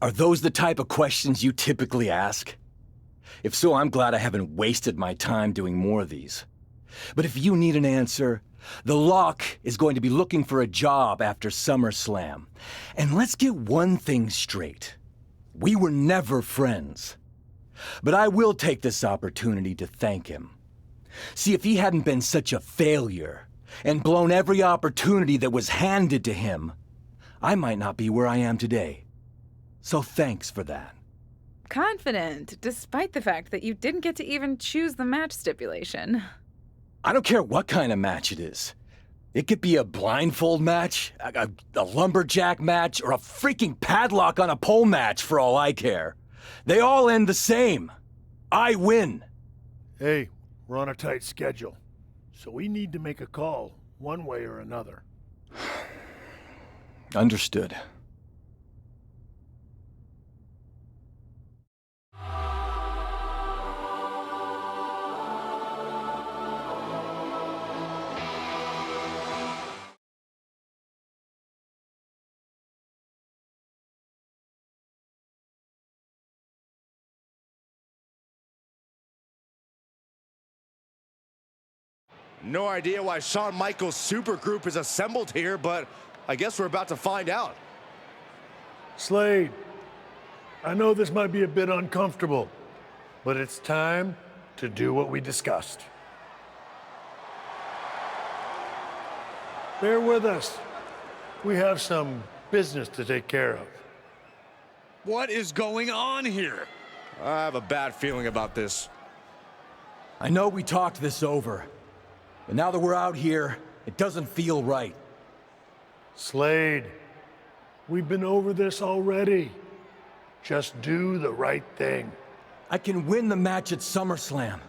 Are those the type of questions you typically ask? If so, I'm glad I haven't wasted my time doing more of these. But if you need an answer, the Lock is going to be looking for a job after SummerSlam. And let's get one thing straight. We were never friends. But I will take this opportunity to thank him. See, if he hadn't been such a failure and blown every opportunity that was handed to him, I might not be where I am today. So thanks for that. Confident, despite the fact that you didn't get to even choose the match stipulation. I don't care what kind of match it is. It could be a blindfold match, a lumberjack match, or a freaking padlock on a pole match for all I care. They all end the same. I win. Hey, we're on a tight schedule, so we need to make a call one way or another. Understood. No idea why Shawn Michaels' supergroup is assembled here, but I guess we're about to find out. Slade, I know this might be a bit uncomfortable, but it's time to do what we discussed. Bear with us. We have some business to take care of. What is going on here? I have a bad feeling about this. I know we talked this over, but now that we're out here, it doesn't feel right. Slade, We've been over this already. Just do the right thing. I can win the match at SummerSlam.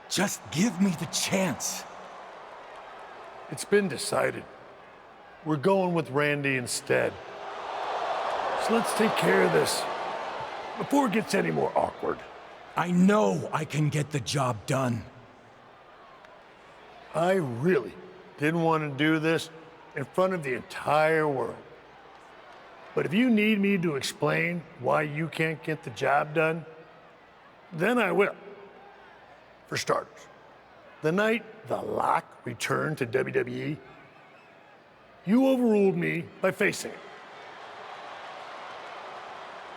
Just give me the chance. It's been decided. We're going with Randy instead. So let's take care of this before it gets any more awkward. I know I can get the job done. I really didn't want to do this in front of the entire world. But if you need me to explain why you can't get the job done, then I will. For starters, the night The Lock returned to WWE, you overruled me by facing it.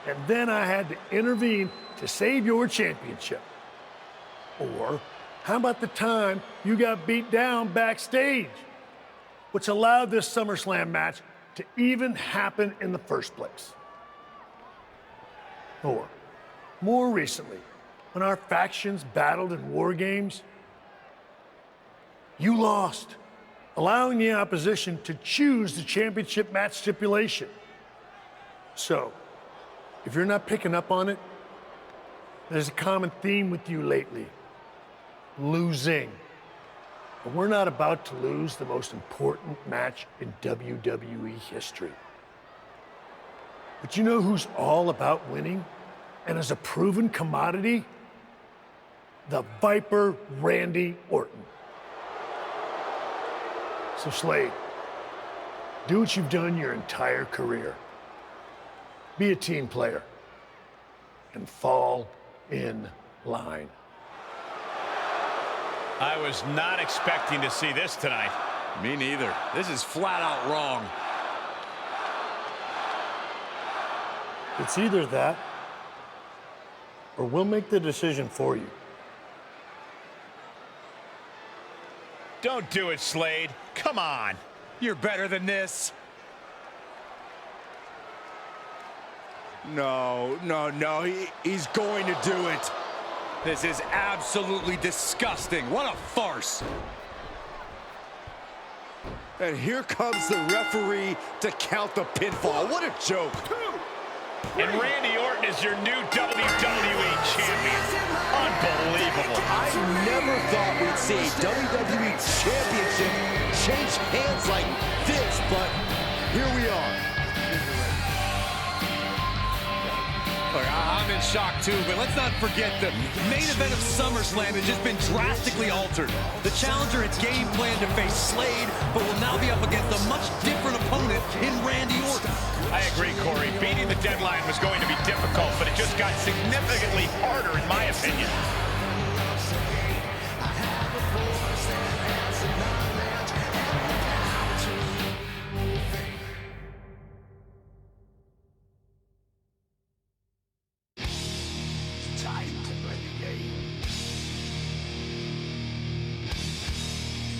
And then I had to intervene to save your championship. Or how about the time you got beat down backstage, which allowed this SummerSlam match to even happen in the first place? Or more recently, when our factions battled in war games, you lost, allowing the opposition to choose the championship match stipulation. So, if you're not picking up on it, there's a common theme with you lately: losing. But we're not about to lose the most important match in WWE history. But you know who's all about winning and is a proven commodity? The Viper Randy Orton. So Slade, do what you've done your entire career. Be a team player and fall in line. I was not expecting to see this tonight. Me neither. This is flat out wrong. It's either that, or we'll make the decision for you. Don't do it, Slade. Come on. You're better than this. No, he's going to do it. This is absolutely disgusting. What a farce. And here comes the referee to count the pinfall. What a joke. And Randy Orton is your new WWE champion. Unbelievable. I never thought we'd see a WWE championship change hands like this, but here we are. Look, I'm in shock too, but let's not forget the main event of SummerSlam has just been drastically altered. The challenger had game planned to face Slade, but will now be up against a much different opponent in Randy Orton. I agree, Corey. Beating the deadline was going to be difficult, but it just got significantly harder, in my opinion.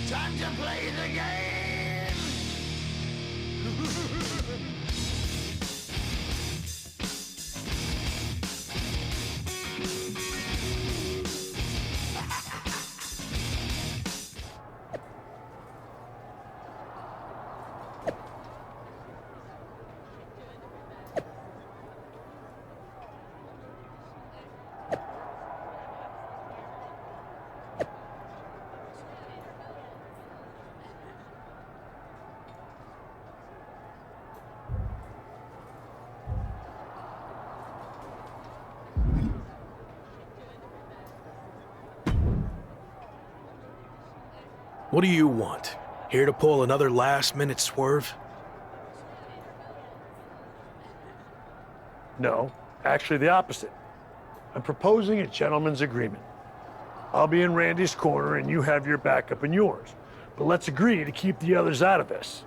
Time to play the game! What do you want? Here to pull another last-minute swerve? No, actually the opposite. I'm proposing a gentleman's agreement. I'll be in Randy's corner and you have your backup in yours. But let's agree to keep the others out of this.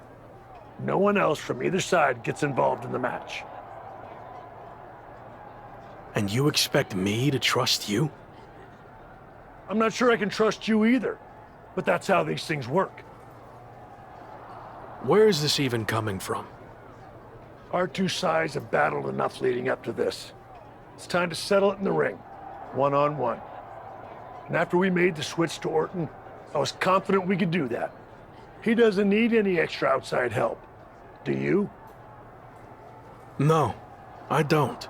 No one else from either side gets involved in the match. And you expect me to trust you? I'm not sure I can trust you either, but that's how these things work. Where is this even coming from? Our two sides have battled enough leading up to this. It's time to settle it in the ring, one-on-one. And after we made the switch to Orton, I was confident we could do that. He doesn't need any extra outside help. Do you? No, I don't.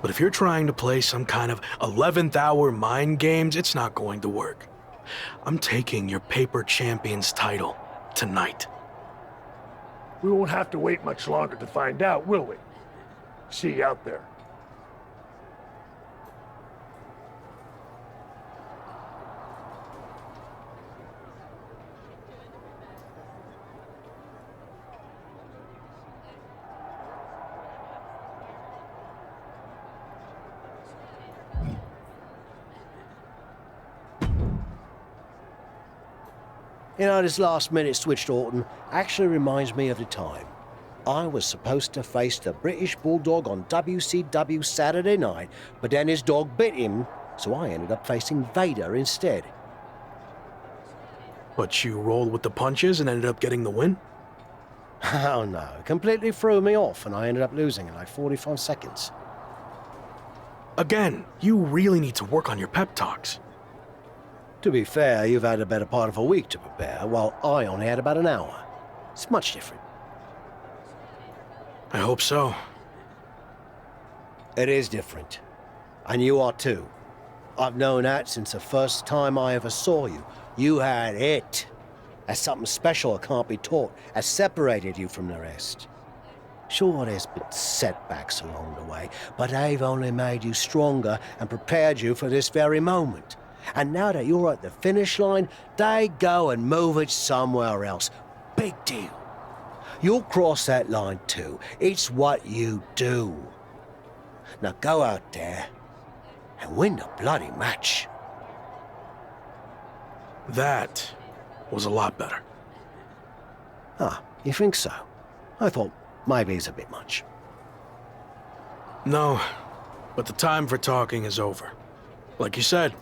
But if you're trying to play some kind of 11th hour mind games, it's not going to work. I'm taking your paper champion's title tonight. We won't have to wait much longer to find out, will we? See you out there. You know, this last-minute switch to Orton actually reminds me of the time I was supposed to face the British Bulldog on WCW Saturday night, but then his dog bit him, so I ended up facing Vader instead. But you rolled with the punches and ended up getting the win? Oh no, it completely threw me off and I ended up losing in like 45 seconds. Again, you really need to work on your pep talks. To be fair, you've had a better part of a week to prepare, while I only had about an hour. It's much different. I hope so. It is different. And you are too. I've known that since the first time I ever saw you. You had it. That's something special that can't be taught, has separated you from the rest. Sure, there's been setbacks along the way, but they've only made you stronger and prepared you for this very moment. And now that you're at the finish line, they go and move it somewhere else. Big deal. You'll cross that line too. It's what you do. Now go out there and win the bloody match. That was a lot better. Ah, you think so? I thought maybe it's a bit much. No, but the time for talking is over. Like you said,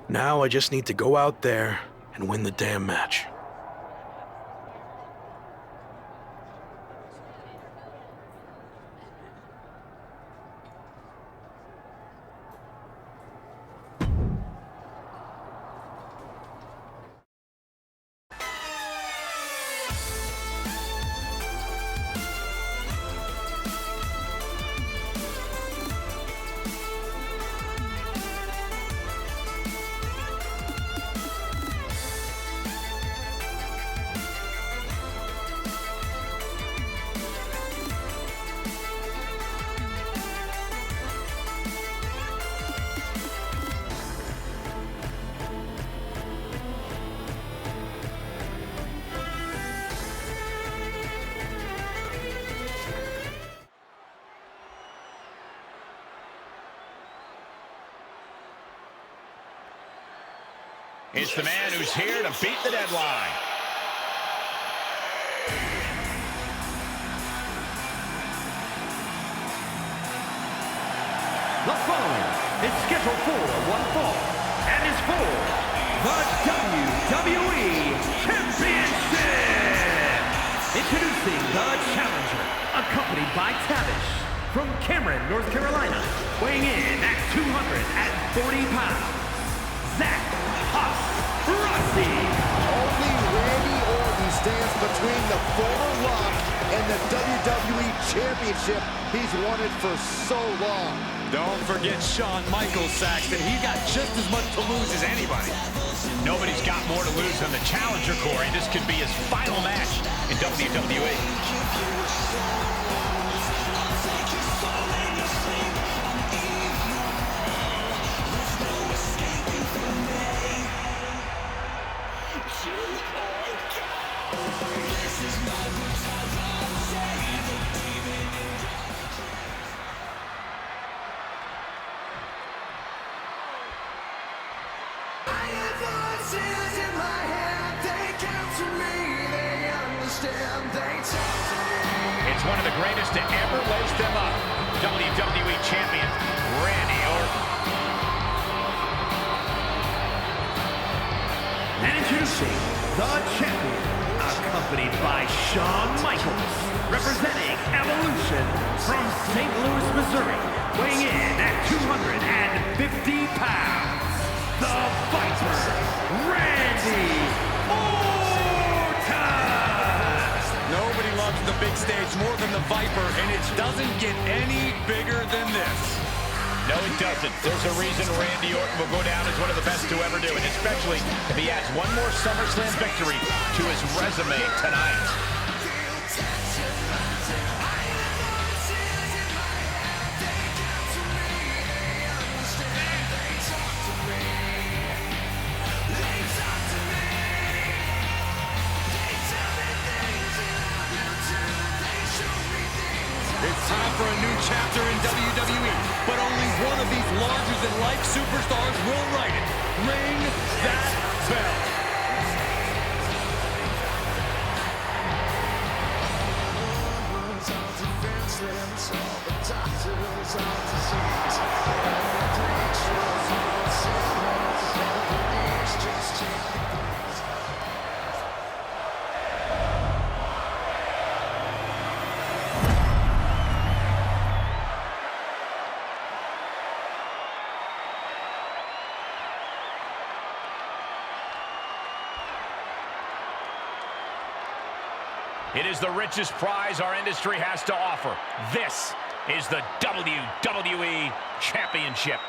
now I just need to go out there and win the damn match. It's the man who's here to beat the deadline. The following is scheduled for one fall and is for the WWE Championship. Introducing the challenger, accompanied by Tavish from Cameron, North Carolina, weighing in at 240 pounds, Zach Rossi. Only Randy Orton stands between the former Rock and the WWE Championship. He's wanted for so long. Don't forget Shawn Michaels, Saxton. He got just as much to lose as anybody. Nobody's got more to lose than the challenger, Corey. This could be his final match in WWE. It's one of the greatest to ever lace them up. WWE Champion, Randy Orton. And introducing the champion, accompanied by Shawn Michaels, representing Evolution from St. Louis, Missouri, weighing in at 250 pounds, the Viper, Randy Orton! Nobody loves the big backstage more than the Viper, and it doesn't get any bigger than this. No, it doesn't. There's a reason Randy Orton will go down as one of the best to ever do it, especially if he adds one more SummerSlam victory to his resume tonight. It's time for a new chapter in WWE, but only one of these larger-than-life superstars will write it. Ring that bell. It is the richest prize our industry has to offer. This is the WWE Championship.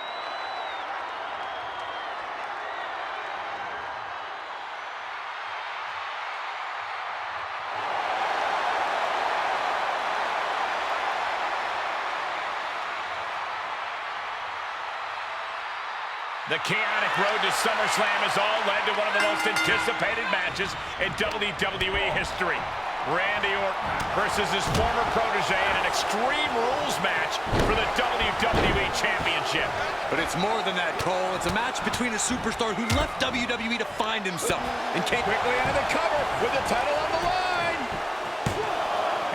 The chaotic road to SummerSlam has all led to one of the most anticipated matches in WWE history. Randy Orton versus his former protege in an Extreme Rules match for the WWE Championship. But it's more than that, Cole. It's a match between a superstar who left WWE to find himself and came quickly into the cover with the title on the line.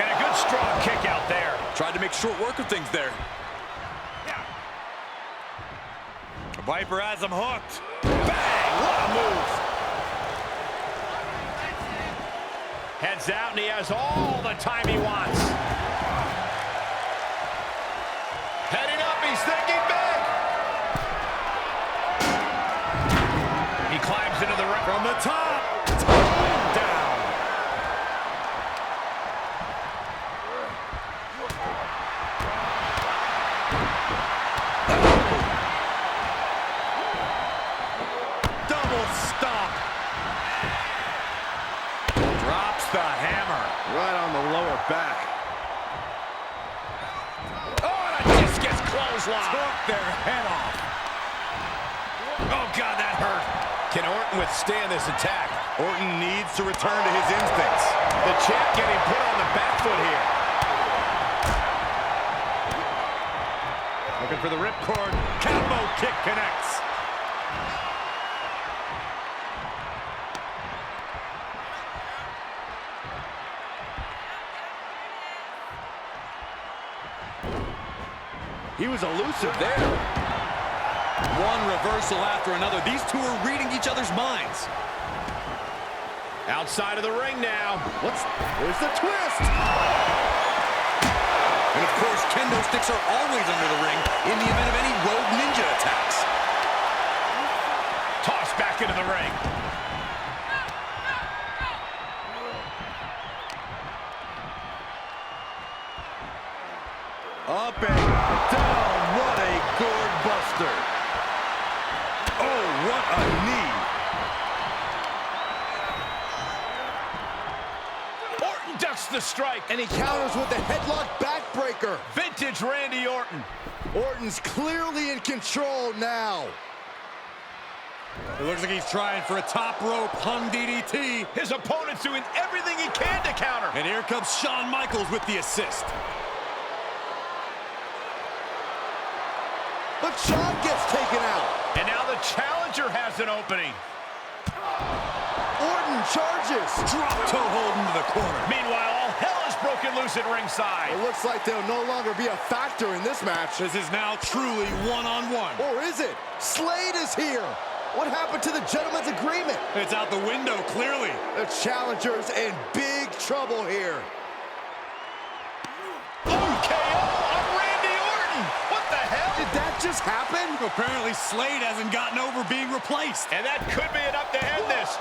And a good strong kick out there. Tried to make short work of things there. The Viper has him hooked. Bang! What a move. Heads out, and he has all the time he wants. Heading up, he's thinking big. He climbs into the ring. From the top. Down. Double stop. Drops the hammer. Right on the lower back. Oh, and a discus clothesline. Took their head off. Oh, God, that hurt. Can Orton withstand this attack? Orton needs to return to his instincts. The champ getting put on the back foot here. Looking for the ripcord. Combo kick connects. He was elusive there. One reversal after another. These two are reading each other's minds. Outside of the ring now. There's the twist. And of course, kendo sticks are always under the ring in the event of any rogue ninja attacks. Tossed back into the ring. Up and down. What a gourd buster. Oh, what a knee. Orton ducks the strike. And he counters with the headlock backbreaker. Vintage Randy Orton. Orton's clearly in control now. It looks like he's trying for a top rope hung DDT. His opponent's doing everything he can to counter. And here comes Shawn Michaels with the assist. But Shawn gets taken out. And now the challenger has an opening. Orton charges. Drop toe hold into the corner. Meanwhile, all hell is broken loose at ringside. It looks like they'll no longer be a factor in this match. This is now truly one-on-one. Or is it? Slade is here. What happened to the gentleman's agreement? It's out the window, clearly. The challenger's in big trouble here. KO on Randy Orton. What the hell? Did that just happen? Apparently Slade hasn't gotten over being replaced. And that could be enough to end this.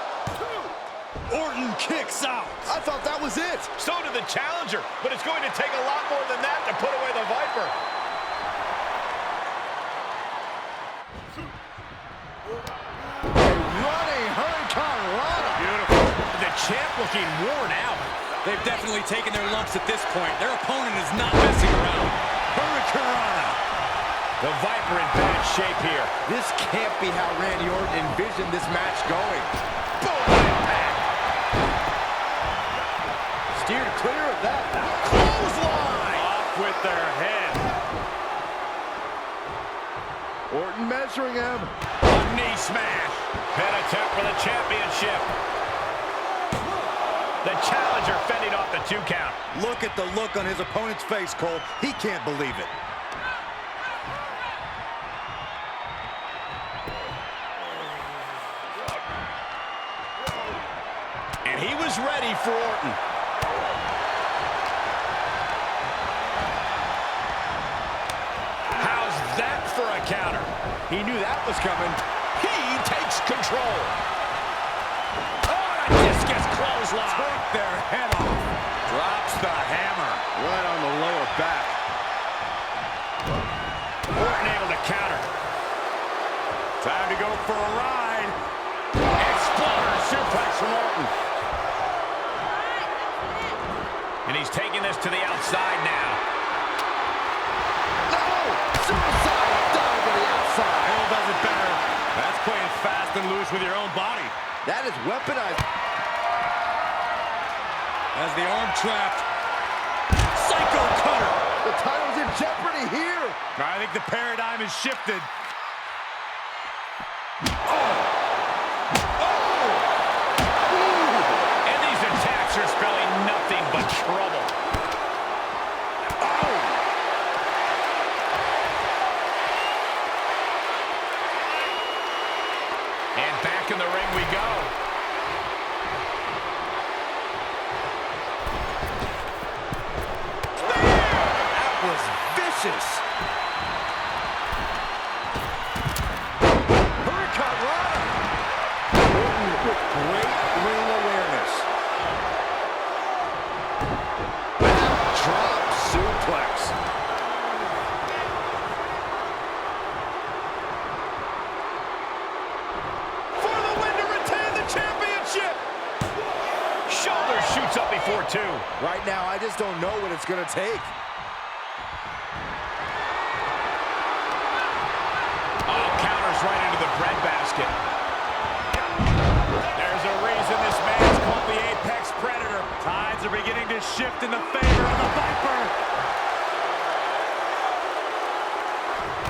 Orton kicks out. I thought that was it. So did the challenger, but it's going to take a lot more than that to put away the Viper. Running Hurricane Rana. Beautiful. The champ looking worn out. They've definitely taken their lumps at this point. Their opponent is not messing around. Hurricane Rana. The Viper in bad shape here. This can't be how Randy Orton envisioned this match going. Boom! Impact. Steered clear of that. Clothesline! Off with their head. Orton measuring him. A knee smash. Head attempt for the championship. The challenger fending off the 2 count. Look at the look on his opponent's face, Cole. He can't believe it. And he was ready for Orton. How's that for a counter? He knew that was coming. He takes control. Oh, a discus clothesline. Took their head off. Drops the hammer. Right on the lower back. Orton able to counter. Time to go for a ride. Exploder suplex from Orton. And he's taking this to the outside now. No! Suicide dive to the outside. Hill does it better. That's playing fast and loose with your own body. That is weaponized. As the arm trapped. Psycho cutter. The title's in jeopardy here. I think the paradigm has shifted. And these attacks are spelling nothing but trouble. And back in the ring we go. That was vicious. Hurricane Rana. Orton with great ring awareness. Drop suplex. For the win to retain the championship. Shoulder shoots up before 2. Right now, I just don't know what it's going to take. Oh, counters right into the breadbasket. There's a reason this man's called the Apex Predator. Tides are beginning to shift in the favor of the Viper.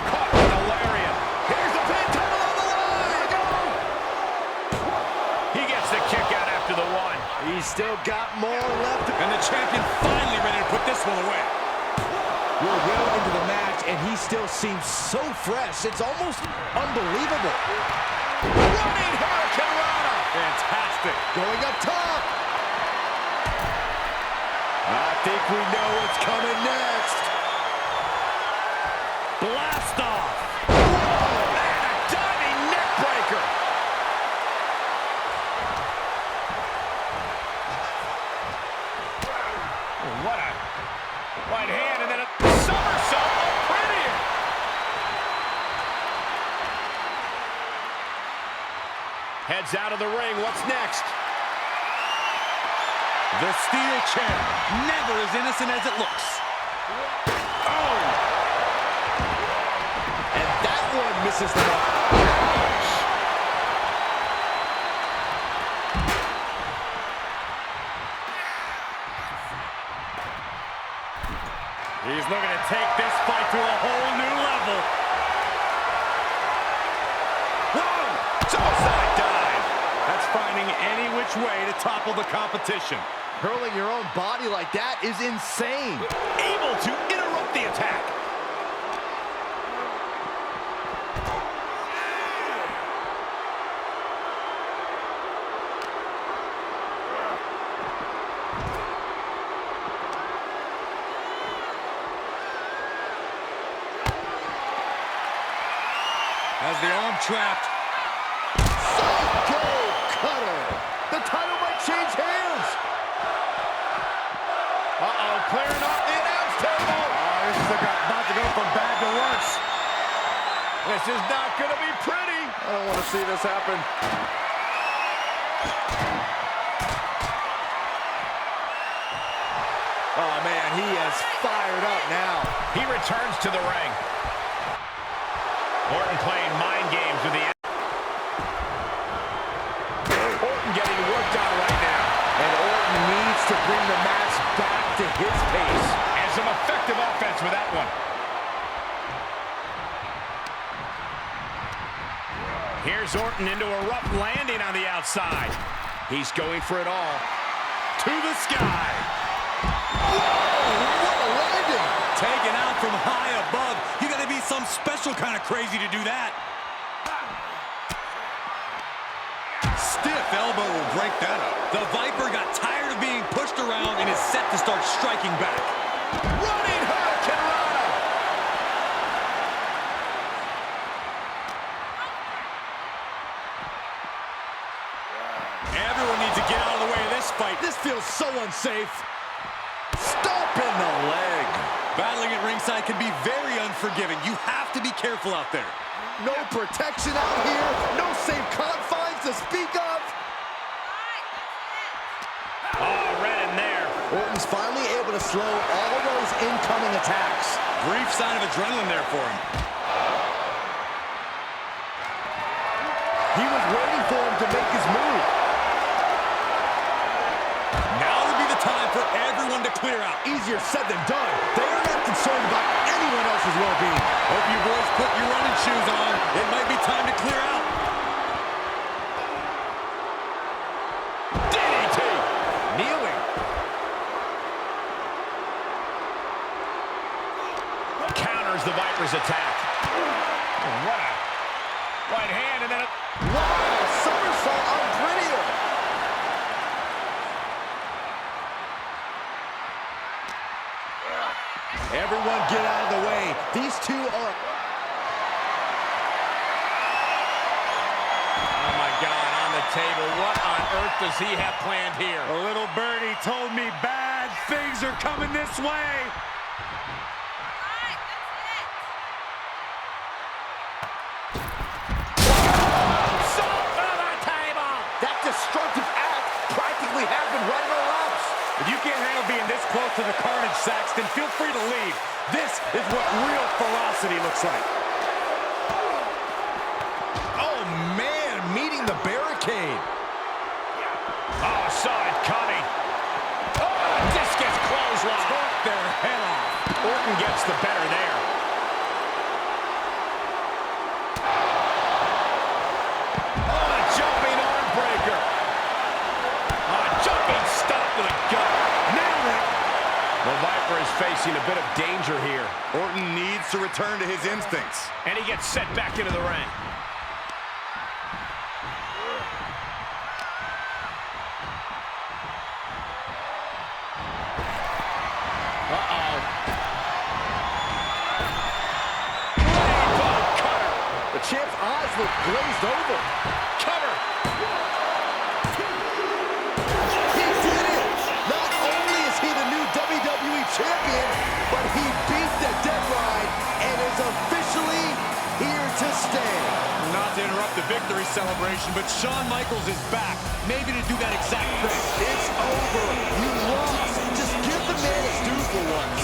Caught with a lariat. Here's the pin, title on the line. He gets the kick out after the 1. He's still got more left. And the champion finally ready to put this one away. We're well into the match, and he still seems so fresh. It's almost unbelievable. Running Hurricane Rana. Fantastic. Going up top. I think we know what's coming next. Blast off. And a diving neck breaker. What a right hand, and then a somersault. Oh, pretty. Heads out of the ring. What's next? The Steel Champ, never as innocent as it looks. Oh! And that one misses the mark. He's looking to take this fight to a whole new level. Whoa! Suicide dive. That's finding any which way to topple the competition. Hurling your own body like that is insane. Able to interrupt the attack. As the arm trapped. Psycho cutter. The title might about to go from bad to worse. This is not going to be pretty. I don't want to see this happen. Oh, man, he is fired up now. He returns to the ring. Orton playing mind games with the... Orton getting worked on right now. And Orton needs to bring the match back to his pace. And some effective offense with that one. Here's Orton into a rough landing on the outside. He's going for it all. To the sky. Whoa, what a landing. Taken out from high above. You got to be some special kind of crazy to do that. Stiff elbow will break that up. The Viper got tired of being pushed around and is set to start striking back. Running Hurricane Rana. Everyone needs to get out of the way of this fight. This feels so unsafe. Stomp in the leg. Battling at ringside can be very unforgiving. You have to be careful out there. No protection out here. No safe confines to speak of. Oh, right in there. Orton's finally able to slow all those incoming attacks. Brief sign of adrenaline there for him. He was waiting for him to make his move. Now would be the time for everyone to clear out. Easier said than done. They are not concerned about anyone else's well-being. Hope you boys put your running shoes on. It might be time to clear out. DDT. Kneeling. Counters the Viper's attack. What a right hand and then a... Wow, somersault on prettier. Everyone get out of the way. These two are... Oh my God, on the table. What on earth does he have planned here? A little birdie told me bad things are coming this way. That destructive act practically happened right in our laps. If you can't handle being this close to the carnage, Saxton, feel free to leave. This is what real ferocity looks like. Oh, man, meeting the barricade. Oh, saw it coming. Oh, discus clothesline. Took their head off. Orton gets the better there. Oh, a jumping arm breaker. Oh, a jumping stop to the gut. Nailed it. The Viper is facing a bit of danger here. Orton needs to return to his instincts. And he gets set back into the ring. Uh-oh. Rainbow cutter. The champ's eyes look glazed over. Cover. He did it! Not only is he the new WWE champion, but he beat the deadline and is officially here to stay. Not to interrupt the victory celebration, but Shawn Michaels is back. Maybe to do that exact thing. It's over. You lost. Just give the man his due for once.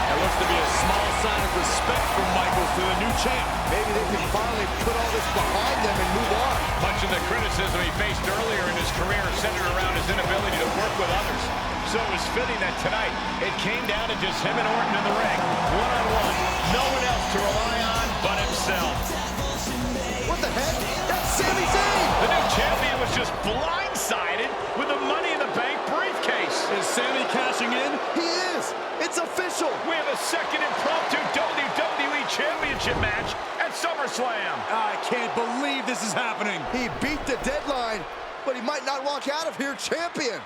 That looks to be a small sign of respect from Michaels to the new champ. Maybe they can finally put all this behind them and move on. Much of the criticism he faced earlier in his career centered around his inability to work with others. So it was fitting that tonight it came down to just him and Orton in the ring, one-on-one. No one else to rely on but himself. What the heck? That's Sami Zayn! The new champion was just blindsided with the Money in the Bank briefcase. Is Sami cashing in? He is! It's official! We have a second impromptu WWE Championship match at SummerSlam. I can't believe this is happening. He beat the deadline, but he might not walk out of here champion.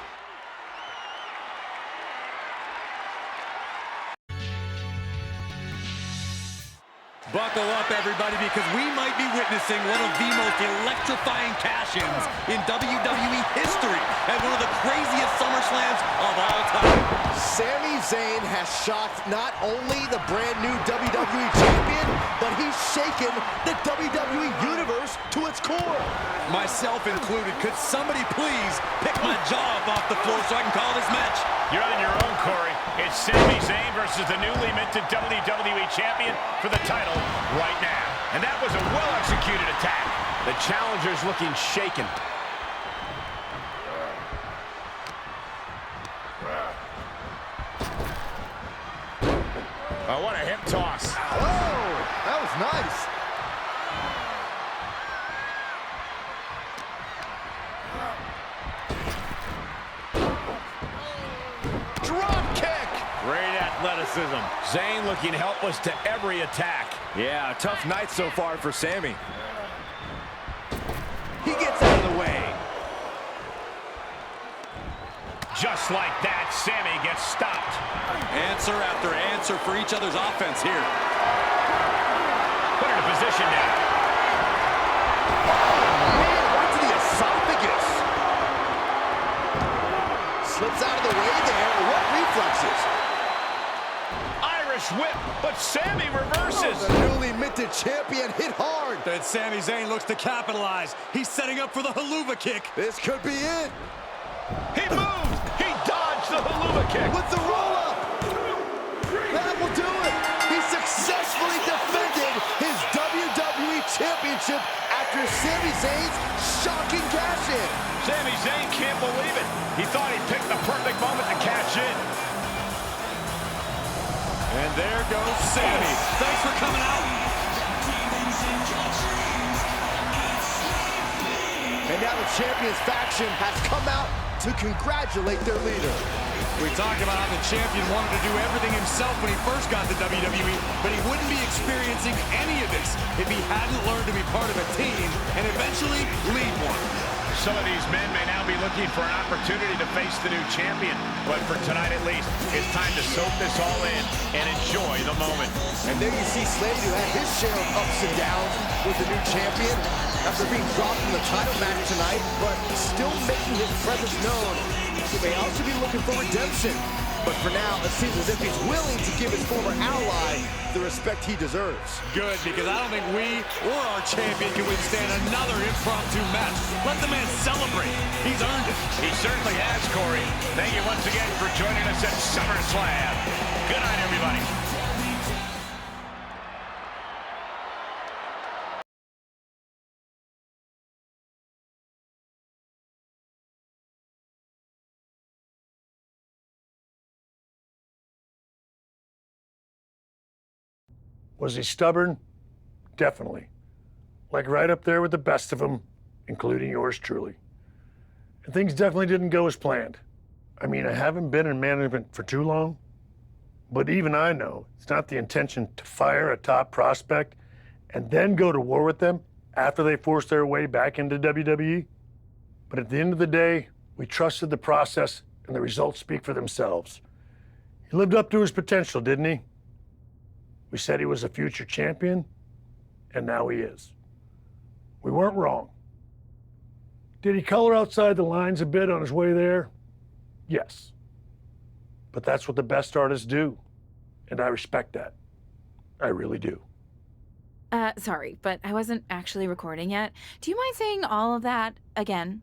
Buckle up, everybody, because we might be witnessing one of the most electrifying cash-ins in WWE history at one of the craziest SummerSlams of all time. Sami Zayn has shocked not only the brand new WWE Champion, but he's shaken the WWE Universe to its core. Myself included. Could somebody please pick my jaw up off the floor so I can call this match? You're on your own, Corey. It's Sami Zayn versus the newly minted WWE Champion for the title right now. And that was a well-executed attack. The challenger's looking shaken. Oh, what a hip toss. Oh, that was nice. Drop kick! Great athleticism. Zayn looking helpless to every attack. Yeah, tough night so far for Sami. He gets out of the way. Just like that, Sami gets stopped. Answer after answer for each other's offense here. Put her in position now. Man, right to the esophagus. Slips out of the way there. What reflexes? Irish whip, but Sami reverses. The newly minted champion hit hard. Then Sami Zayn looks to capitalize. He's setting up for the haluva kick. This could be it. He moved. He dodged the haluva kick. With the roll-up. That will do it. He successfully defended his WWE Championship after Sami Zayn's shocking cash-in. Sami Zayn can't believe it. He thought he picked the perfect moment to cash in. And there goes Sami. Thanks for coming out. And now the Champions faction has come out to congratulate their leader. We talked about how the champion wanted to do everything himself when he first got to WWE, but he wouldn't be experiencing any of this if he hadn't learned to be part of a team and eventually lead one. Some of these men may now be looking for an opportunity to face the new champion, but for tonight at least, it's time to soak this all in and enjoy the moment. And there you see Slade, who had his share of ups and downs with the new champion after being dropped from the title match tonight, but still making his presence known. He may also be looking for redemption, but for now, it seems as if he's willing to give his former ally the respect he deserves. Good, because I don't think we or our champion can withstand another impromptu match. Let the man celebrate. He's earned it. He certainly has, Corey. Thank you once again for joining us at SummerSlam. Good night, everybody. Was he stubborn? Definitely. Like right up there with the best of them, including yours truly. And things definitely didn't go as planned. I mean, I haven't been in management for too long, but even I know it's not the intention to fire a top prospect and then go to war with them after they force their way back into WWE. But at the end of the day, we trusted the process and the results speak for themselves. He lived up to his potential, didn't he? We said he was a future champion, and now he is. We weren't wrong. Did he color outside the lines a bit on his way there? Yes. But that's what the best artists do, and I respect that. I really do. Sorry, but I wasn't actually recording yet. Do you mind saying all of that again?